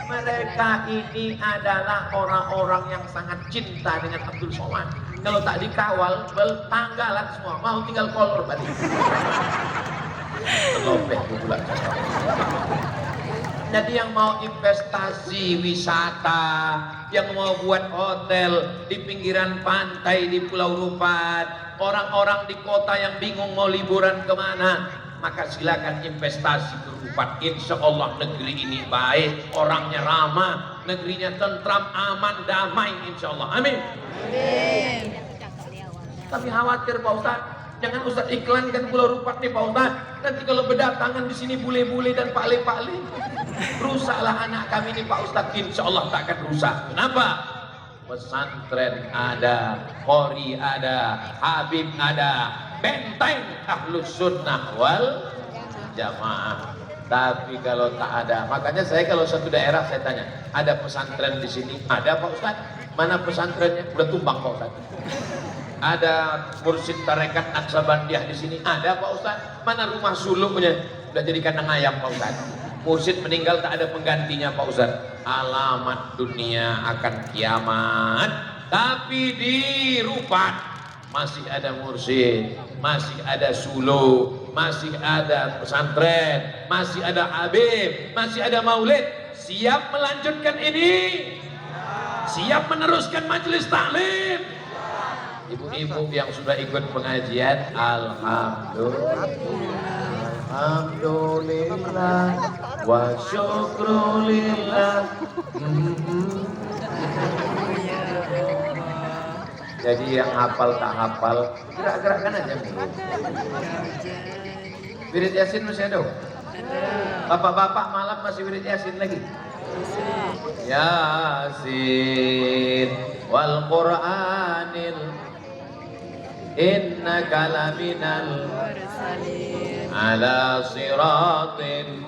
Mereka ini adalah orang-orang yang sangat cinta dengan Abdul Somad. Kalau tak dikawal, bertanggalan semua, mau tinggal kolor tadi. Terlopeh pula. Jadi yang mau investasi wisata, yang mau buat hotel di pinggiran pantai di Pulau Rupat, orang-orang di kota yang bingung mau liburan kemana, maka silakan investasi ke Rupat. Insya Allah negeri ini baik, orangnya ramah, negerinya tentram, aman, damai, insya Allah. Amin. Amin. Tapi khawatir Pak Ustaz, Jangan Ustaz iklankan Pulau Rupat nih Pak Ustaz. Nanti kalau berdatangan di sini bule-bule dan pale-pale, rusaklah anak kami nih Pak Ustaz. Insya Allah tak akan rusak. Kenapa? Pesantren ada, Qori ada, Habib ada, benteng Ahlus Sunnah wal Jamaah. Tapi kalau tak ada, makanya saya kalau satu daerah saya tanya, ada pesantren di sini? Ada Pak Ustaz? Mana pesantrennya? Udah tumbang Pak Ustaz. Ada mursyid tarekat Naksabandiah di sini? Ada Pak Ustaz. Mana rumah suluknya? Udah jadi kandang ayam Pak Ustaz. Mursyid meninggal tak ada penggantinya Pak Ustaz. Alamat dunia akan kiamat. Tapi di Rupat masih ada mursyid, masih ada suluk, masih ada pesantren, masih ada habib, masih ada maulid. Siap melanjutkan ini? Siap meneruskan majelis taklim? Ibu-ibu yang sudah ikut pengajian, alhamdulillah, alhamdulillah, wa syukrulillah. Jadi yang hafal tak hafal, gerak-gerakkan aja. Wirid Yasin masih ada? Bapak-bapak malam masih wirid Yasin lagi? Yasin wal Qur'anil innaka laminal ala siratin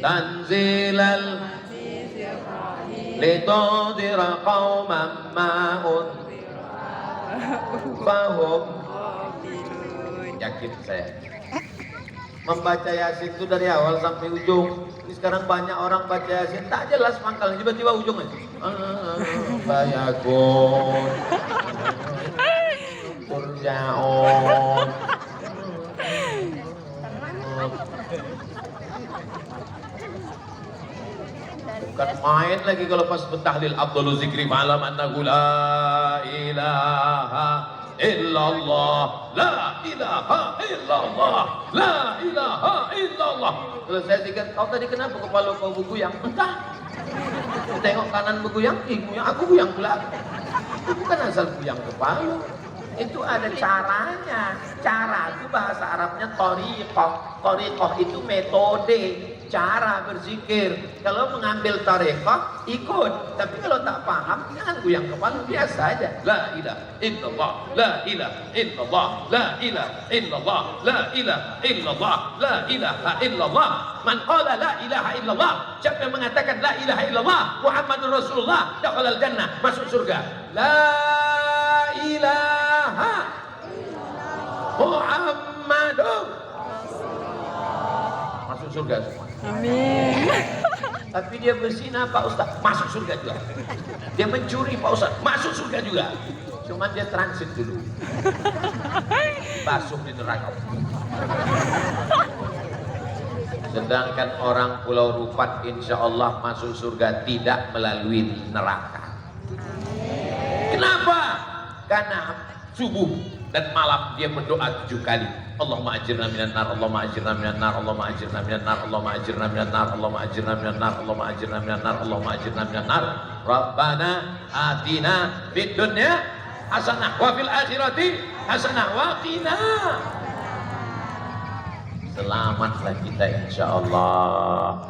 tanzilal litudira qawman ma'un fahum. Yakin saya membaca Yasin itu dari awal sampai ujung. Ini sekarang banyak orang baca Yasin tak jelas pangkalnya, tiba-tiba ujungnya bayakun turjaun. Bukan main lagi kalau pas bentahlil Abdul Zikri malam annahu la ilaha illallah, la ilaha illallah, la ilaha illallah. Kalau saya zikir, kau tadi kenapa kepala kau bergoyang? Entah. Tengok kanan bergoyang, aku goyang pula. Itu bukan asal goyang kepala. Itu ada caranya. Cara itu bahasa Arabnya thariqah. Thariqah itu metode, cara berzikir. Kalau mengambil thariqah, ikut. Tapi kalau tak paham, jangan goyang kepala, biasa aja. La ilaha illallah, la ilaha illallah, la ilaha illallah, la ilaha illallah, la ilaha illallah. Man qala la ilaha illallah, siapa yang mengatakan la ilaha illallah Muhammadur Rasulullah, dakhalal jannah, masuk surga. La ilaha Muhammadur masuk surga semua. Amin. Tapi dia berzina Pak Ustaz, masuk surga juga. Dia mencuri Pak Ustaz, masuk surga juga. Cuman dia transit dulu, basuh di neraka. Sedangkan orang Pulau Rupat insya Allah masuk surga tidak melalui neraka. Kenapa? Karena subuh dan malam dia berdoa 7 kali. Allahumma ajirna minan nar, Allahumma ajirna minan nar, Allahumma ajirna minan nar, Allahumma ajirna minan nar, Allahumma ajirna minan nar, Allahumma ajirna minan nar, Allahumma ajirna minan nar. Rabbana atina fid dunya hasanah wa fil akhirati hasanah wa qina. Selamatlah kita insya Allah.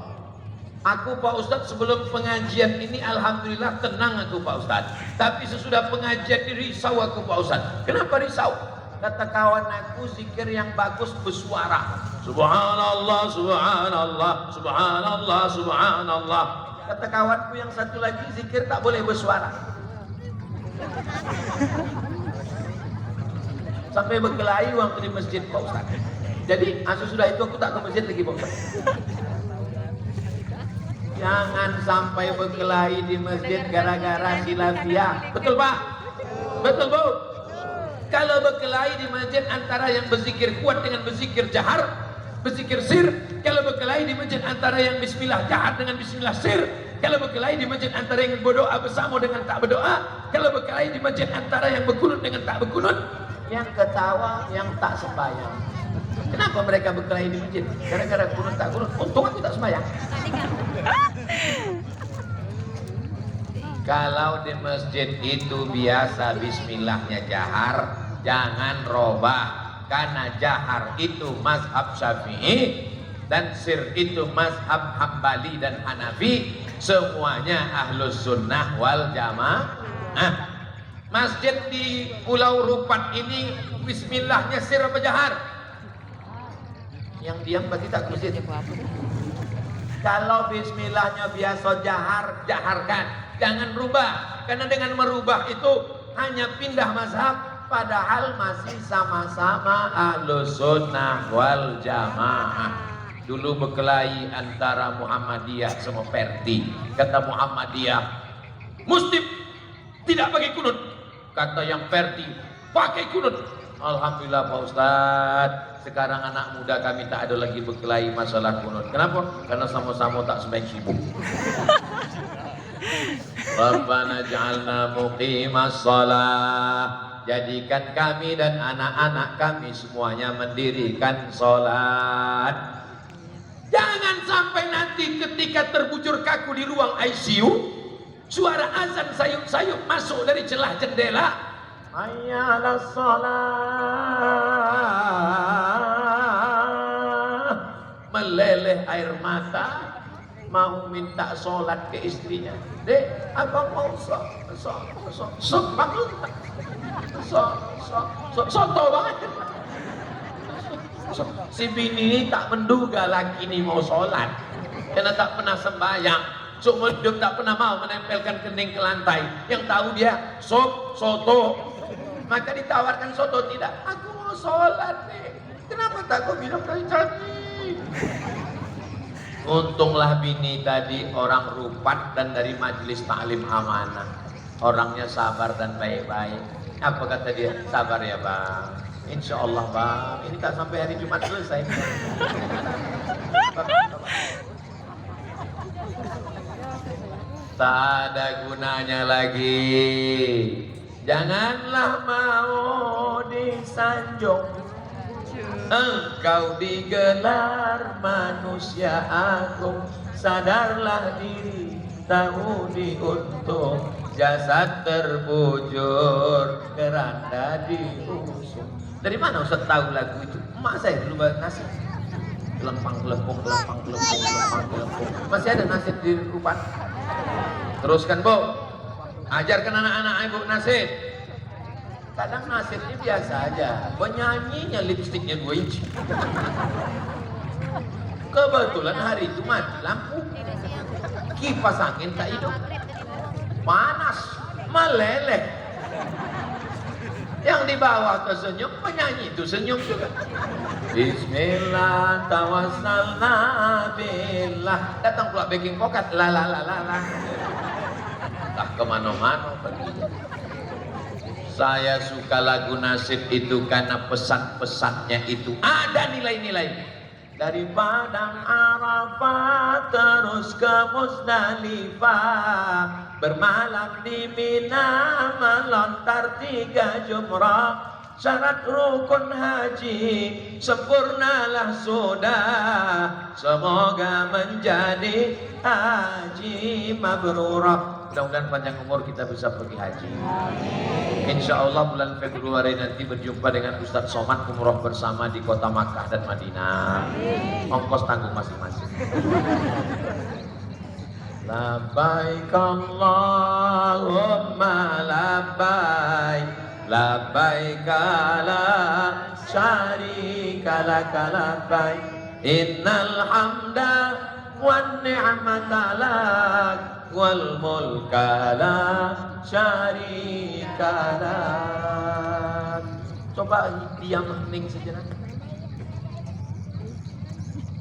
Aku Pak Ustadz sebelum pengajian ini alhamdulillah tenang aku Pak Ustadz. Tapi sesudah pengajian ini risau aku Pak Ustadz. Kenapa risau? Kata kawan aku zikir yang bagus bersuara. Subhanallah, subhanallah, subhanallah, subhanallah. Kata kawanku yang satu lagi zikir tak boleh bersuara. Sampai berkelahi waktu di masjid Pak Ustadz. Jadi sudah itu aku tak ke masjid lagi Pak Ustadz. Jangan sampai berkelahi di masjid gara-gara khilafiyah. Betul Pak? Betul Bu? Kalau berkelahi di masjid antara yang berzikir kuat dengan berzikir jahar, berzikir sir. Kalau berkelahi di masjid antara yang bismillah jahar dengan bismillah sir. Kalau berkelahi di masjid antara yang berdoa bersama dengan tak berdoa. Kalau berkelahi di masjid antara yang berkunut dengan tak berkunut. Yang ketawa, yang tak sembahyang. Kenapa mereka berkelahi di masjid? Gara-gara kunut tak kunut. Untung aku tak sembahyang. Kalau di masjid itu biasa bismillahnya jahar, jangan robah, karena jahar itu mazhab Syafi'i dan sir itu mazhab Hambali dan Hanafi, semuanya ahlus sunnah wal jamaah. Masjid di Pulau Rupat ini bismillahnya sir apa jahar? Yang diam berarti tak ke masjid. Kalau bismillahnya biasa jahar, jaharkan, jangan rubah, karena dengan merubah itu hanya pindah mazhab, padahal masih sama-sama ahlus sunnah wal jamaah. Dulu berkelahi antara Muhammadiyah sama Perti. Kata Muhammadiyah, Muslim tidak pakai kunut. Kata yang Perti, pakai kunut. Alhamdulillah Pak Ustadz, sekarang anak muda kami tak ada lagi berkelahi masalah kunut. Kenapa? Karena sama-sama tak sembahyang sibuk. Rabbana ja'alna muqimas shalah. Jadikan kami dan anak-anak kami semuanya mendirikan sholat. Jangan sampai nanti ketika terbujur kaku di ruang ICU, suara azan sayup-sayup masuk dari celah jendela. Hayya 'alas shalah. Meleleh air mata, mau minta sholat ke istrinya. Dek, abang mau soto banget. Si bini ini tak menduga laki ini mau sholat, karena tak pernah sembahyang, seumur hidup tak pernah mau menempelkan kening ke lantai. Yang tahu dia soto, maka ditawarkan soto, tidak, aku mau sholat nih. Kenapa tak kau bilang dari tadi? Untunglah bini tadi orang Rupat dan dari majelis taklim amanah, orangnya sabar dan baik-baik. Apa kata dia? Sabar ya bang, insya Allah bang, ini tak sampai hari Jumat selesai. Tak ada gunanya lagi. Janganlah mau disanjung, engkau digelar manusia agung. Sadarlah diri, tahu diuntung, jasad terbujur, keranda diusung. Dari mana Ustaz tahu lagu itu? Emak saya dulu buat nasi. Lempang-lempung. Masih ada nasi di Rupat. Teruskan Bu, ajarkan anak-anak ibu nasib. Kadang nasibnya biasa aja, penyanyinya lipstiknya 2 inci. Kebetulan hari itu mati lampu, kipas angin tak hidup, panas, meleleh. Yang di bawah tersenyum, penyanyi itu senyum juga. Bismillah tawassalna billah. Datang pula backing pocket, la. Tak kemana-mana pergi. Saya suka lagu nasib itu karena pesan-pesannya itu ada nilai-nilai. Dari Padang Arafah terus ke Musdalifah, bermalam di Mina, melontar 3 jumrah. Syarat rukun haji sempurnalah sudah, semoga menjadi haji mabrurah. Mudah-mudahan panjang umur kita bisa pergi haji. Insya Allah bulan Februari nanti berjumpa dengan Ustadz Somad umroh bersama di kota Makkah dan Madinah. Ongkos tanggung masing-masing. Labbaik Allahumma labbaik, labbaik la syarika laka labbaik, innal hamda wan ni'mata lak wal mulka la syarika lak. Coba diam hening sejenak.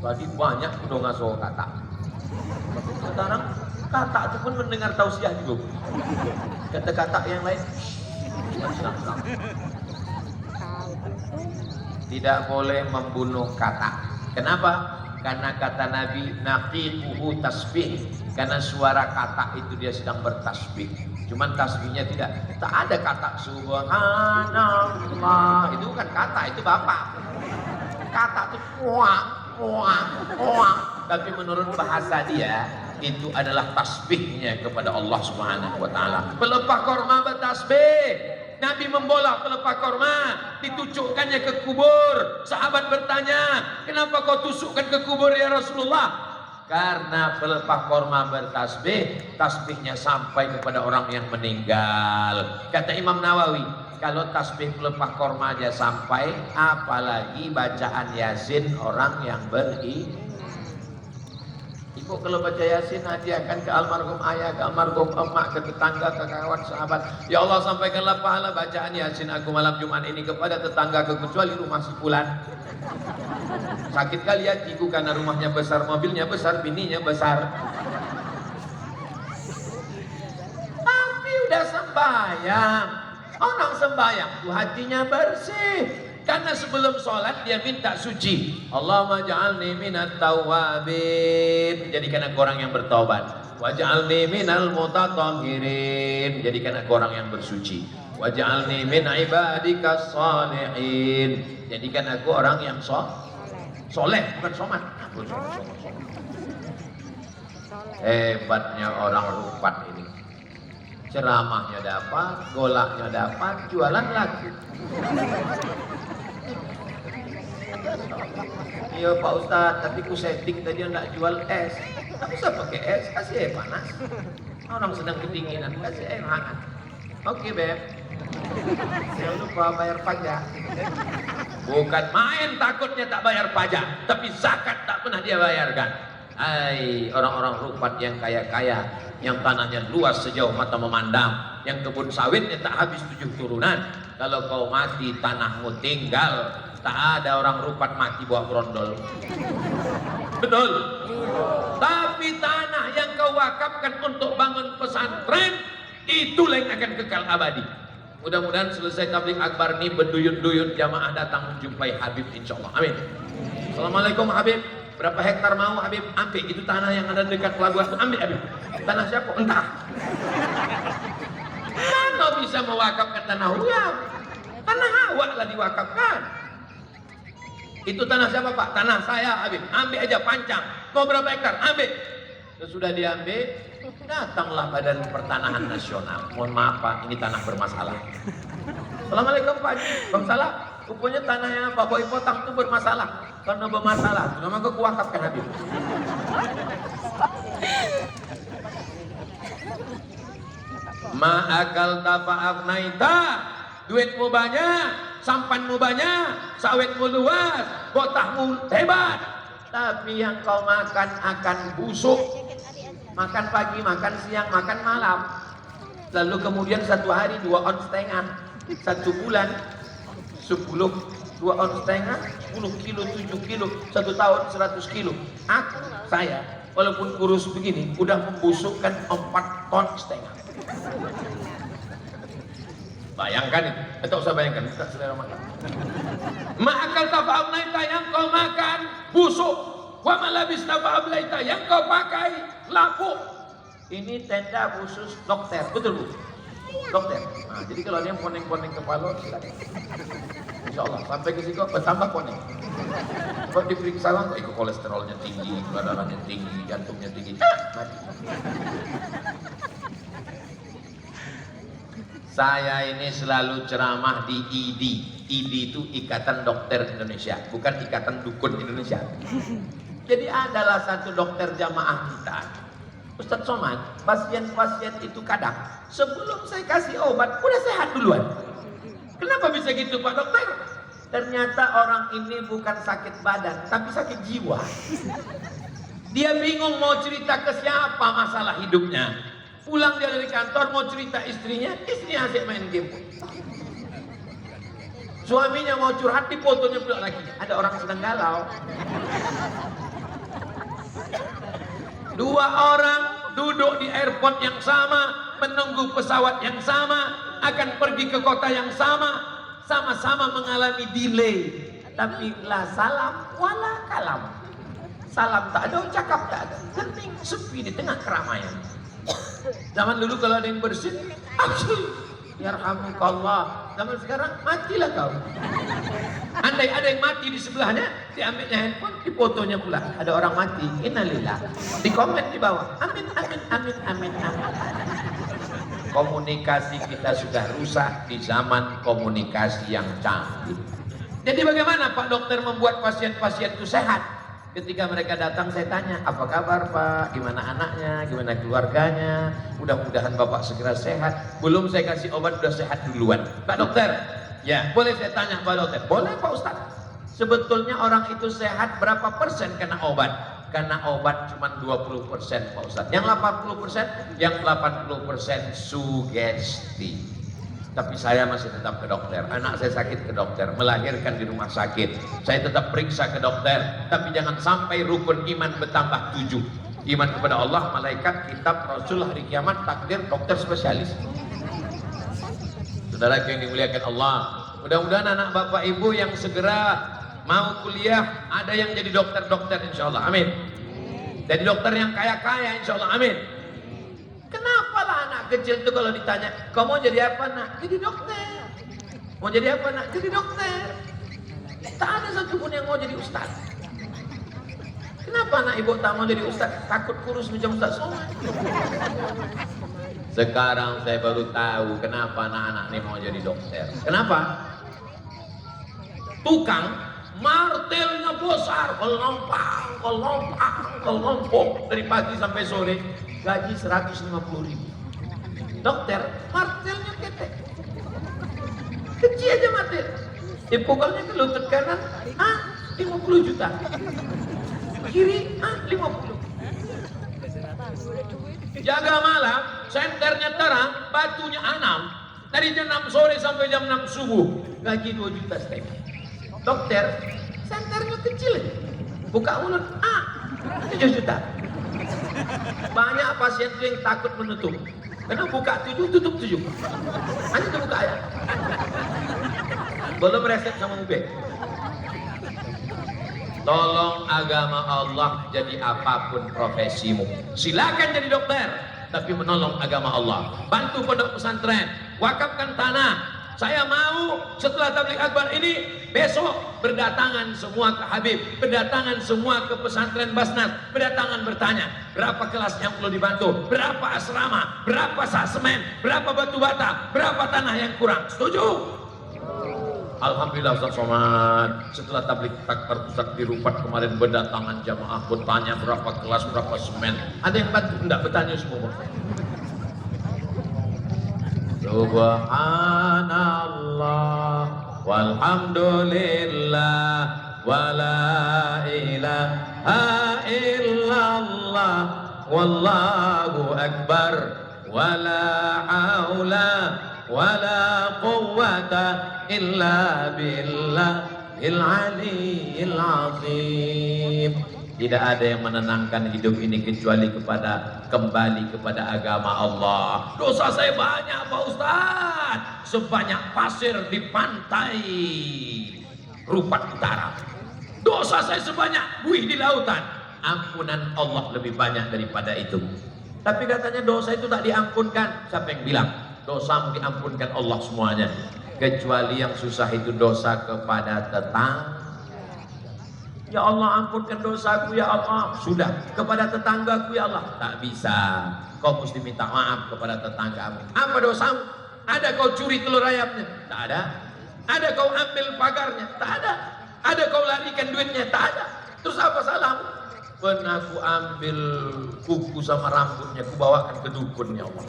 Tadi banyak udah ngaso kata. Sekarang kata itu pun mendengar tausiah juga. Kata-kata yang lain tidak boleh membunuh kata. Kenapa? Karena kata Nabi naqiquhu tasbih, karena suara kata itu dia sedang bertasbih. Cuman tasbihnya tidak ada kata subhanallah, itu bukan kata, itu bapak. Kata itu kuak. Tapi menurut bahasa dia itu adalah tasbihnya kepada Allah Subhanahu wa taala. Pelepah korma bertasbih, Nabi membola pelepah korma, ditucukkannya ke kubur. Sahabat bertanya, kenapa kau tusukkan ke kubur ya Rasulullah? Karena pelepah korma bertasbih, tasbihnya sampai kepada orang yang meninggal. Kata Imam Nawawi, kalau tasbih pelepah korma aja sampai, apalagi bacaan Yasin orang yang Ibu kalau baca Yasin hadiahkan ke almarhum ayah, ke almarhum emak, ke tetangga, ke kawan sahabat. Ya Allah, sampaikanlah pahala bacaan Yasin aku malam Jumat ini kepada tetangga kecuali rumah si fulan. Sakit kali hatiku karena rumahnya besar, mobilnya besar, bininya besar. Tapi udah sembahyang. Orang sembahyang tuh hatinya bersih. Karena sebelum sholat dia minta suci. Allahumma ja'alni minat tawabin. Jadikan aku orang yang bertobat. Waj'alni minal mutatahhirin. Jadikan aku orang yang bersuci. Waj'alni min ibadikas shalihin. Jadikan aku orang yang soleh, bukan somat. Hebatnya orang Rufat ini. Ceramahnya dapat, golaknya dapat, jualan laku. Iya Pak Ustadz, tapi ku setting tadi enggak jual es. Tak usah pakai es, kasih air panas. Orang sedang kedinginan, kasih air hangat. Oke Beb. Jangan lupa bayar pajak. Bukan main takutnya tak bayar pajak, tapi zakat tak pernah dia bayarkan. Hai orang-orang Rufat yang kaya-kaya, yang tanahnya luas sejauh mata memandang, yang kebun sawitnya tak habis 7 turunan. Kalau kau mati tanahmu tinggal, tak ada orang Rufat mati bawa brondol. Betul? Tapi tanah yang kau wakafkan untuk bangun pesantren, itulah yang akan kekal abadi. Mudah-mudahan selesai tabligh akbar ini berduyun-duyun jamaah datang menjumpai Habib insyaallah. Amin. Assalamualaikum Habib. Berapa hektar mau Habib? Ambil itu tanah yang ada dekat pelabuhan. Ambil Habib. Tanah siapa? Entah. Mana bisa mewakafkan tanah huyam? Tanah awak lah diwakafkan. Itu tanah siapa Pak? Tanah saya Habib. Ambil aja panjang. Mau berapa hektar? Ambil. Sesudah diambil, datanglah Badan Pertanahan Nasional. Mohon maaf Pak, ini tanah bermasalah. Assalamualaikum Pak Haji. Bang Salah, rupanya tanahnya Pak Boy Potang itu bermasalah. Karena bermasalah, nama gue kuwakafkan Habib. Ma'akal tafa'afnaita. Duitmu banyak, sampanmu banyak, sawitmu luas, botahmu hebat. Tapi yang kau makan akan busuk. Makan pagi, makan siang, makan malam. Lalu kemudian 1 hari 2 ons setengah, 1 bulan 10, 2 ons setengah, 10 kilo, 7 kilo, 1 tahun 100 kilo. Saya walaupun kurus begini udah membusukkan 4 ton setengah. Bayangkan itu, atau usah bayangkan, kita selera makan. Ma'akal tafa'ablaita, yang kau makan busuk. Wa malabis tafa'ablaita, yang kau pakai lapuk. Ini tenda khusus dokter, betul Bu? Dokter. Nah, jadi kalau ada yang poneng-poneng kepala, silakan. Insya Allah sampai ke situ bertambah poneng. Sebab diperiksa kok ikut kolesterolnya tinggi, gula darahnya tinggi, jantungnya tinggi, mati. Saya ini selalu ceramah di IDI. IDI itu Ikatan Dokter Indonesia, bukan Ikatan Dukun Indonesia. Jadi adalah satu dokter jamaah kita, Ustadz Somad, pasien-pasien itu kadang sebelum saya kasih obat udah sehat duluan. Kenapa bisa gitu Pak Dokter? Ternyata orang ini bukan sakit badan, tapi sakit jiwa. Dia bingung mau cerita ke siapa masalah hidupnya. Pulang dia dari kantor mau cerita istrinya asik main game. Suaminya mau curhat, di fotonya pula lagi. Ada orang sedang galau. 2 orang duduk di airport yang sama, menunggu pesawat yang sama, akan pergi ke kota yang sama, sama-sama mengalami delay. Tapi la salam wala kalam. Salam tak ada, cakap tak ada. Hening, sepi di tengah keramaian. Zaman dulu kalau ada yang bersin, yarhamukallah. Zaman sekarang matilah kau. Andai ada yang mati di sebelahnya, diambilnya handphone, di fotonya pula ada orang mati, innalillah. Di komen di bawah, amin amin amin amin amin. Komunikasi kita sudah rusak di zaman komunikasi yang canggih. Jadi bagaimana Pak Dokter membuat pasien-pasien itu sehat? Ketika mereka datang saya tanya, apa kabar Pak? Gimana anaknya? Gimana keluarganya? Mudah-mudahan Bapak segera sehat. Belum saya kasih obat udah sehat duluan. Pak Dokter, ya boleh saya tanya Pak Dokter? Boleh Pak Ustadz. Sebetulnya orang itu sehat berapa persen kena obat? Karena obat cuma 20% Pak Ustadz. Yang 80%, yang 80% sugesti. Tapi saya masih tetap ke dokter. Anak saya sakit ke dokter, melahirkan di rumah sakit. Saya tetap periksa ke dokter. Tapi jangan sampai rukun iman bertambah 7. Iman kepada Allah, malaikat, kitab, rasul, hari kiamat, takdir, dokter spesialis. Saudara yang dimuliakan Allah, mudah-mudahan anak bapak ibu yang segera mau kuliah ada yang jadi dokter-dokter insya Allah, amin. Jadi dokter yang kaya-kaya insya Allah, amin. Kenapa lah anak kecil itu kalau ditanya, kau mau jadi apa nak? Jadi dokter. Mau jadi apa nak? Jadi dokter. Tak ada satupun yang mau jadi ustaz. Kenapa anak ibu tak mau jadi ustaz? Takut kurus macam Ustaz Somad. Sekarang saya baru tahu kenapa anak-anak ini mau jadi dokter. Kenapa? Tukang martelnya besar, kelompok dari pagi sampai sore, gaji 150.000. Dokter, martelnya ketek, kecil aja martel, dipukulnya ke lutut kanan, 50 juta, kiri, 50. Jaga malam, senternya terang, batunya 6, dari jam 6 sore sampai jam 6 subuh, gaji 2 juta setengah. Dokter, senternya kecil, buka mulut, 7 juta. Banyak pasien itu yang takut menutup, karena buka 7, tutup 7. Hanya itu buka ya. Belum resep sama ube. Tolong agama Allah jadi apapun profesimu. Silakan jadi dokter, tapi menolong agama Allah. Bantu pondok pesantren, wakafkan tanah. Saya mau setelah tabligh akbar ini besok berdatangan semua ke Habib, berdatangan semua ke pesantren Basnas, berdatangan bertanya berapa kelas yang perlu dibantu, berapa asrama, berapa sak semen, berapa batu bata, berapa tanah yang kurang. Setuju? Alhamdulillah Ustaz Somad, setelah tabligh akbar pusat di Rupat kemarin berdatangan jamaah bertanya berapa kelas, berapa semen. Ada yang bantu? Enggak, bertanya semua. Subhanallah walhamdulillah wala ilaha illallah wallahu akbar wala haula wala quwwata illa billahil aliyyil azim. Tidak ada yang menenangkan hidup ini kecuali kembali kepada agama Allah. Dosa saya banyak Pak Ustaz, sebanyak pasir di pantai Rupat Utara. Dosa saya sebanyak buih di lautan. Ampunan Allah lebih banyak daripada itu. Tapi katanya dosa itu tak diampunkan. Siapa yang bilang? Dosa diampunkan Allah semuanya. Kecuali yang susah itu dosa kepada tetangga. Ya Allah ampunkan dosaku ya Allah. Sudah, kepada tetanggaku ya Allah. Tak bisa. Kau mesti minta maaf kepada tetanggamu. Apa dosamu? Ada kau curi telur ayamnya? Tak ada. Ada kau ambil pagarnya? Tak ada. Ada kau larikan duitnya? Tak ada. Terus apa salahmu? Pernah aku ambil kuku sama rambutnya, aku bawakan ke dukun ya Allah.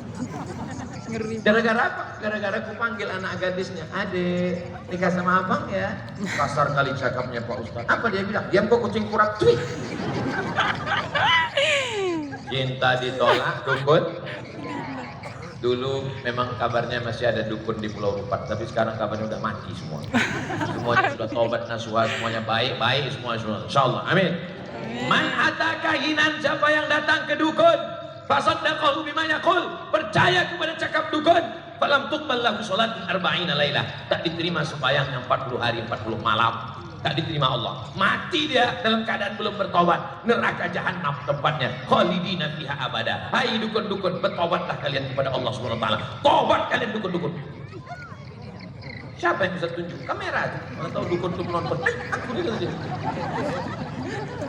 Gara-gara apa? Gara-gara aku panggil anak gadisnya, adek nikah sama abang ya. Kasar kali cakapnya Pak Ustaz. Apa dia bilang? Diam kok kucing kurap cuy. Cinta ditolak dukun. Dulu memang kabarnya masih ada dukun di Pulau Rupat, tapi sekarang kabarnya udah mati semua. Semuanya sudah tobat nasuha, semuanya baik-baik semua. Insyaallah, amin. Man ataka hinan, siapa yang datang ke dukun, fasaddaqahu bima yaqul, percaya kepada cakap dukun, falam tuqbal lahu sholatul arba'ina lailah, tak diterima sembahyangnya 40 hari 40 malam, tak diterima Allah. Mati dia dalam keadaan belum bertobat, neraka jahanam tempatnya, khalidina fiha abada. Hai dukun-dukun, bertobatlah kalian kepada Allah Subhanahu wa taala. Tobat kalian dukun-dukun. Siapa yang bisa tunjuk? Kamera aja. Atau dukun itu menonton. Aku gitu.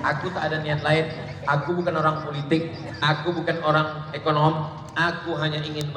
Aku tak ada niat lain. Aku bukan orang politik. Aku bukan orang ekonom. Aku hanya ingin